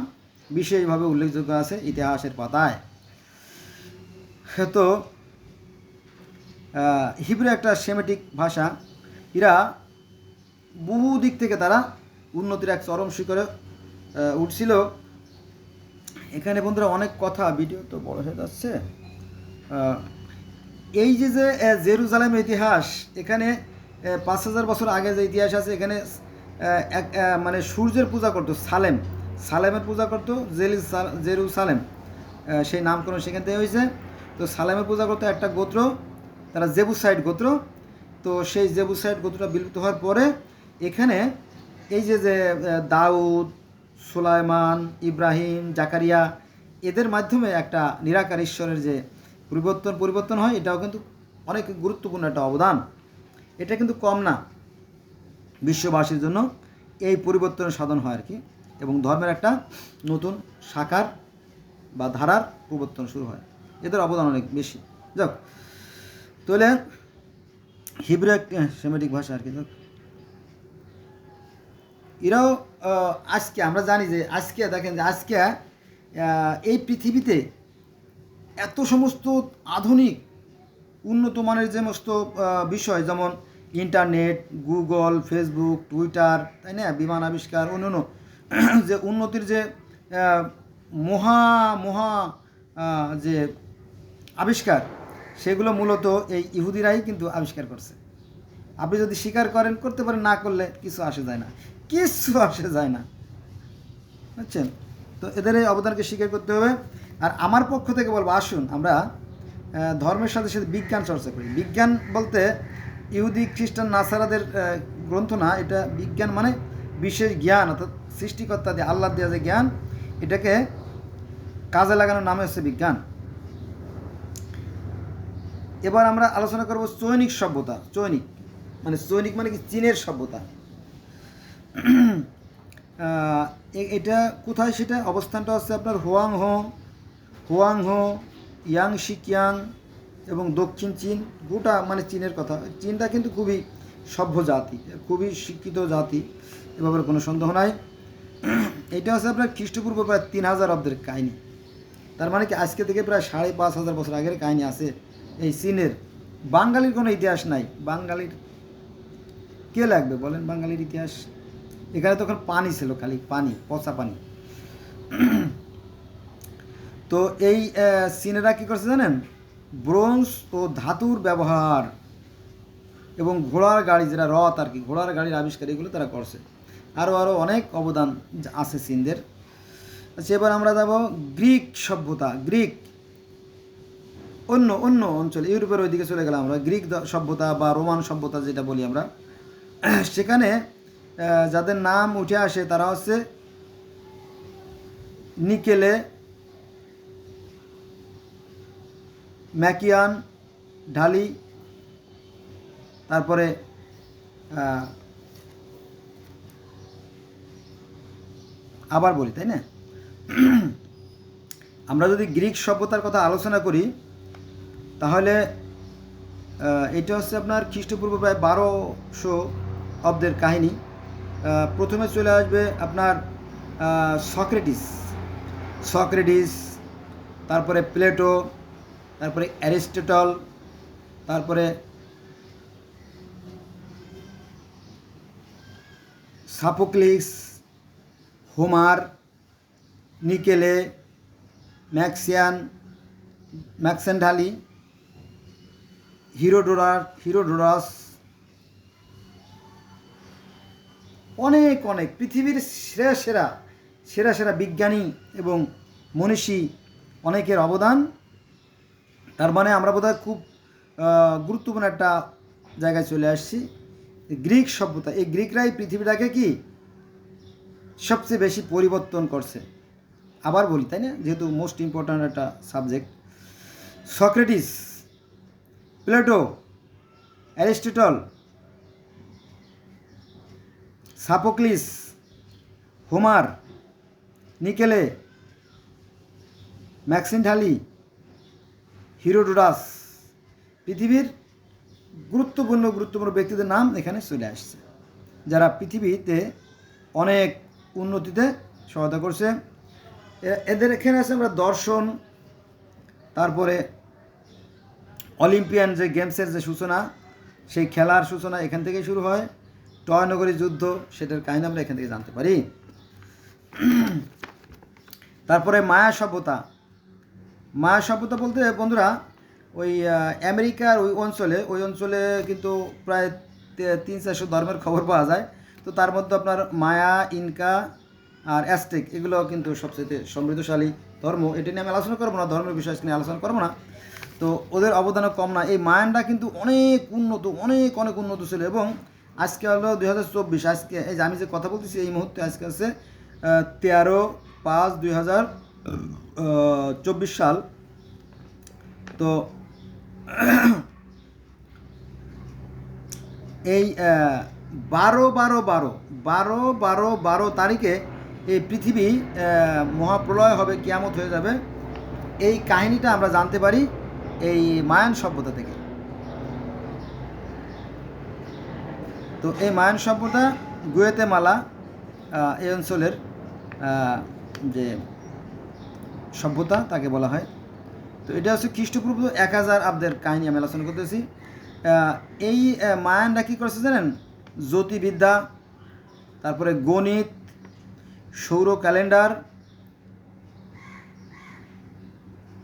বিশেষভাবে উল্লেখযোগ্য আছে ইতিহাসের পাতায়। তো হিব্রু একটা সেমেটিক ভাষা, এরা বহু দিক থেকে তারা উন্নতির এক চরম শিখরে উঠছিল। এখানে বন্ধুরা অনেক কথা, ভিডিও তো বড় হয়ে যাচ্ছে, এই যে যে জেরুজালেমের ইতিহাস, এখানে 5,000 বছর আগে যে ইতিহাস আছে, এখানে এক মানে সূর্যের পূজা করতো, সালেমের পূজা করতো, জেরুসালেম, সেই নামকরণ সেখান থেকে হয়েছে। তো সালেমের পূজা করতো একটা গোত্র, তারা জেবুসাইড গোত্র। তো সেই জেবুসাইড গোত্রটা বিলুপ্ত হওয়ার পরে এখানে এই যে যে দাউদ, সুলাইমান, ইব্রাহিম, জাকারিয়া, এদের মাধ্যমে একটা নিরাকার ঈশ্বরের যে পরিবর্তন হয়, এটাও কিন্তু অনেক গুরুত্বপূর্ণ একটা অবদান। এটা কিন্তু কম না, বিশ্ববাসীর জন্য এই পরিবর্তনের সাধন হয় আর কি, এবং ধর্মের একটা নতুন শাখার বা ধারার পরিবর্তন শুরু হয়। এদের অবদান অনেক বেশি। যাক, তাহলে হিব্রু এক সেমেটিক ভাষা আর কি। এরাও আজকে আমরা জানি যে আজকে দেখেন যে আজকে এই পৃথিবীতে এত সমস্ত আধুনিক উন্নত মানের যে সমস্ত বিষয়, যেমন ইন্টারনেট, গুগল, ফেসবুক, টুইটার, তাই না, বিমান আবিষ্কার, অন্যান্য যে উন্নতির যে মহা মহা যে আবিষ্কার, সেগুলো মূলত এই ইহুদিরাই কিন্তু আবিষ্কার করছে। আপনি যদি স্বীকার করতে পারেন, না করলে কিছু আসে যায় না, বুঝছেন? তো এদের এই অবদানকে স্বীকার করতে হবে। আর আমার পক্ষ থেকে বলবো, আসুন আমরা ধর্মের সাথে সাথে বিজ্ঞান চর্চা করি। বিজ্ঞান বলতে ইহুদি, খ্রিস্টান, নাসারাদের গ্রন্থ না, এটা বিজ্ঞান মানে বিশেষ জ্ঞান, অর্থাৎ সৃষ্টিকর্তা দিয়ে, আল্লাহ দেওয়া যে জ্ঞান, এটাকে কাজে লাগানোর নামে হচ্ছে বিজ্ঞান। এবার আমরা আলোচনা করব চৈনিক সভ্যতা। চৈনিক মানে কি, চীনের সভ্যতা। এটা কোথায়, সেটা অবস্থানটা হচ্ছে আপনার হোয়াংহো, ইয়াংশিকিয়াং এবং দক্ষিণ চীন, গোটা মানে চীনের কথা। চীনটা কিন্তু খুবই সভ্য জাতি, খুবই শিক্ষিত জাতি, এ ব্যাপারে কোনো সন্দেহ নাই। এটা হচ্ছে আপনার খ্রিস্টপূর্ব প্রায় 3,000 অব্দের কাহিনী। তার মানে কি আজকে থেকে প্রায় 5,500 বছর আগের কাহিনী আছে এই চীনের। বাঙালির কোনো ইতিহাস নাই। বাঙালির কে লাগবে বলেন বাঙালির ইতিহাস? এখানে তখন পানি ছিল, খালি পানি, পচা পানি। তো এই চীনেরা কী করছে জানেন? ব্রোঞ্জ ও ধাতুর ব্যবহার এবং ঘোড়ার গাড়ি, যেটা রথ আর কি, ঘোড়ার গাড়ির আবিষ্কার, এগুলো তারা করছে। আরও অনেক অবদান আছে চীনদের। আচ্ছা, এবার আমরা যাব গ্রিক সভ্যতা। গ্রিক অন্য অঞ্চল, ইউরোপের ওইদিকে চলে গেলাম আমরা। গ্রিক সভ্যতা বা রোমান সভ্যতা যেটা বলি আমরা, সেখানে যাদের নাম উঠে আসে তারা হচ্ছে নিকেলে, ম্যাকিয়ান, ঢালি, তারপরে আবার বলি, তাই না? আমরা যদি গ্রিক সভ্যতার কথা আলোচনা করি, তাহলে এটা হচ্ছে আপনার খ্রিস্টপূর্ব প্রায় 1200 অব্দের কাহিনী। প্রথমে চলে আসবে আপনার সক্রেটিস, তারপরে প্লেটো, তারপরে অ্যারিস্টটল, তারপরে সাফোক্লিস, হোমার, নিকেলে, ম্যাক্সেন্ডালি, হিরোডোরাস, অনেক পৃথিবীর সেরা বিজ্ঞানী এবং মনীষী অনেকের অবদান। তার মানে আমরা বোধহয় খুব গুরুত্বপূর্ণ একটা জায়গায় চলে আসছি। গ্রিক সভ্যতা, এই গ্রিকরাই পৃথিবীটাকে কি সবচেয়ে বেশি পরিবর্তন করছে। আবার বলি, তাই না, যেহেতু মোস্ট ইম্পর্ট্যান্ট একটা subject. Socrates, Plato, Aristotle, Sophocles, Homer, নিকেলে, ম্যাক্সিন্ডালি, হিরোডোরাস, পৃথিবীর গুরুত্বপূর্ণ ব্যক্তিদের নাম এখানে চলে আসছে, যারা পৃথিবীতে অনেক উন্নতিতে সহায়তা করছে। এদের এখানে আছে আমরা দর্শন, তারপরে অলিম্পিয়ান যে গেমসের যে সূচনা, সেই খেলার সূচনা এখান থেকেই শুরু হয়। ট্রয় নগরী যুদ্ধ, সেটার কাহিনী আমরা এখান থেকে জানতে পারি। তারপরে মায়া সভ্যতা বলতে বন্ধুরা, ওই আমেরিকার ওই অঞ্চলে কিন্তু প্রায় 300-400 ধর্মের খবর পাওয়া যায়। তো তার মধ্যে আপনার মায়া, ইনকা আর অ্যাজটেক এগুলো কিন্তু সবচেয়ে সমৃদ্ধশালী ধর্ম। এটা নিয়ে আমি আলোচনা করবো না, ধর্মের বিষয় নিয়ে আলোচনা করবো না। তো ওদের অবদানও কম না। এই মায়ানরা কিন্তু অনেক উন্নত, অনেক উন্নত ছিল। এবং আজকে হলো 2024, আজকে এই যে আমি যে কথা বলতেছি এই মুহূর্তে আজকে আছে 13/5/2024 সাল। তো এই 12/12/12 তারিখে এই পৃথিবী মহাপ্রলয় হবে, কিয়ামত হয়ে যাবে। এই কাহিনীটা আমরা জানতে পারি এই মায়ান সভ্যতা থেকে। তো এই মায়ান সভ্যতা গুয়েতেমালা এই অঞ্চলের যে সভ্যতা তাকে বলা হয়। তো এটা হচ্ছে খ্রিস্টপূর্ব 1000 অব্দের কাহিনী আমি আলোচনা করতেছি। এই মায়ানরা কী করেছে জানেন? জ্যোতির্বিদ্যা, তারপরে গণিত, সৌর ক্যালেন্ডার,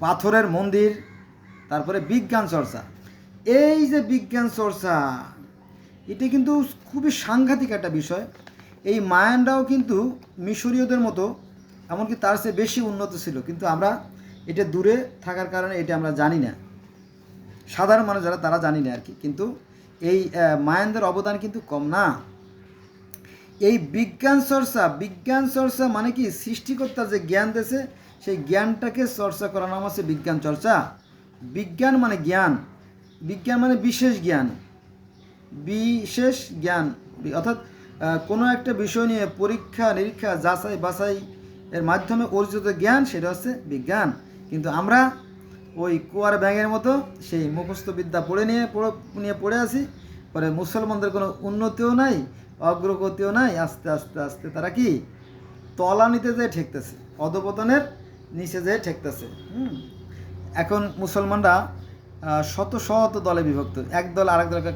পাথরের মন্দির, তারপরে বিজ্ঞান চর্চা। এই যে বিজ্ঞান চর্চা, এটা কিন্তু খুবই সাংঘাতিক একটা বিষয়। এই মায়ানরাও কিন্তু মিশরীয়দের মতো, এমনকি তার চেয়ে বেশি উন্নত ছিল, কিন্তু আমরা এটা দূরে থাকার কারণে এটা আমরা জানি না। সাধারণ মানুষ যারা তারা জানি না আর কি। কিন্তু এই মায়ানদের অবদান কিন্তু কম না। এই বিজ্ঞান চর্চা মানে কি? সৃষ্টিকর্তা যে জ্ঞান দিয়েছে সেই জ্ঞানটাকে চর্চা করার নাম হচ্ছে বিজ্ঞান চর্চা। বিজ্ঞান মানে জ্ঞান, বিজ্ঞান মানে বিশেষ জ্ঞান, অর্থাৎ কোনো একটা বিষয় নিয়ে পরীক্ষা নিরীক্ষা, যাচাই বাছাই এর মাধ্যমে অর্জিত জ্ঞান, সেটা হচ্ছে বিজ্ঞান। কিন্তু আমরা ওই কুয়ার ব্যাঙের মতো সেই মুখস্থ বিদ্যা পড়ে আছি। পরে মুসলমানদের কোনো উন্নতিও নাই, অগ্রগতিও নাই। আস্তে আস্তে আস্তে তারা কি তলানিতে যেয়ে ঠেকতেছে, অধপতনের নিচে যেয়ে ঠেকতেছে। এখন মুসলমানরা শত শত দলে বিভক্ত, এক দল আরেক দলকে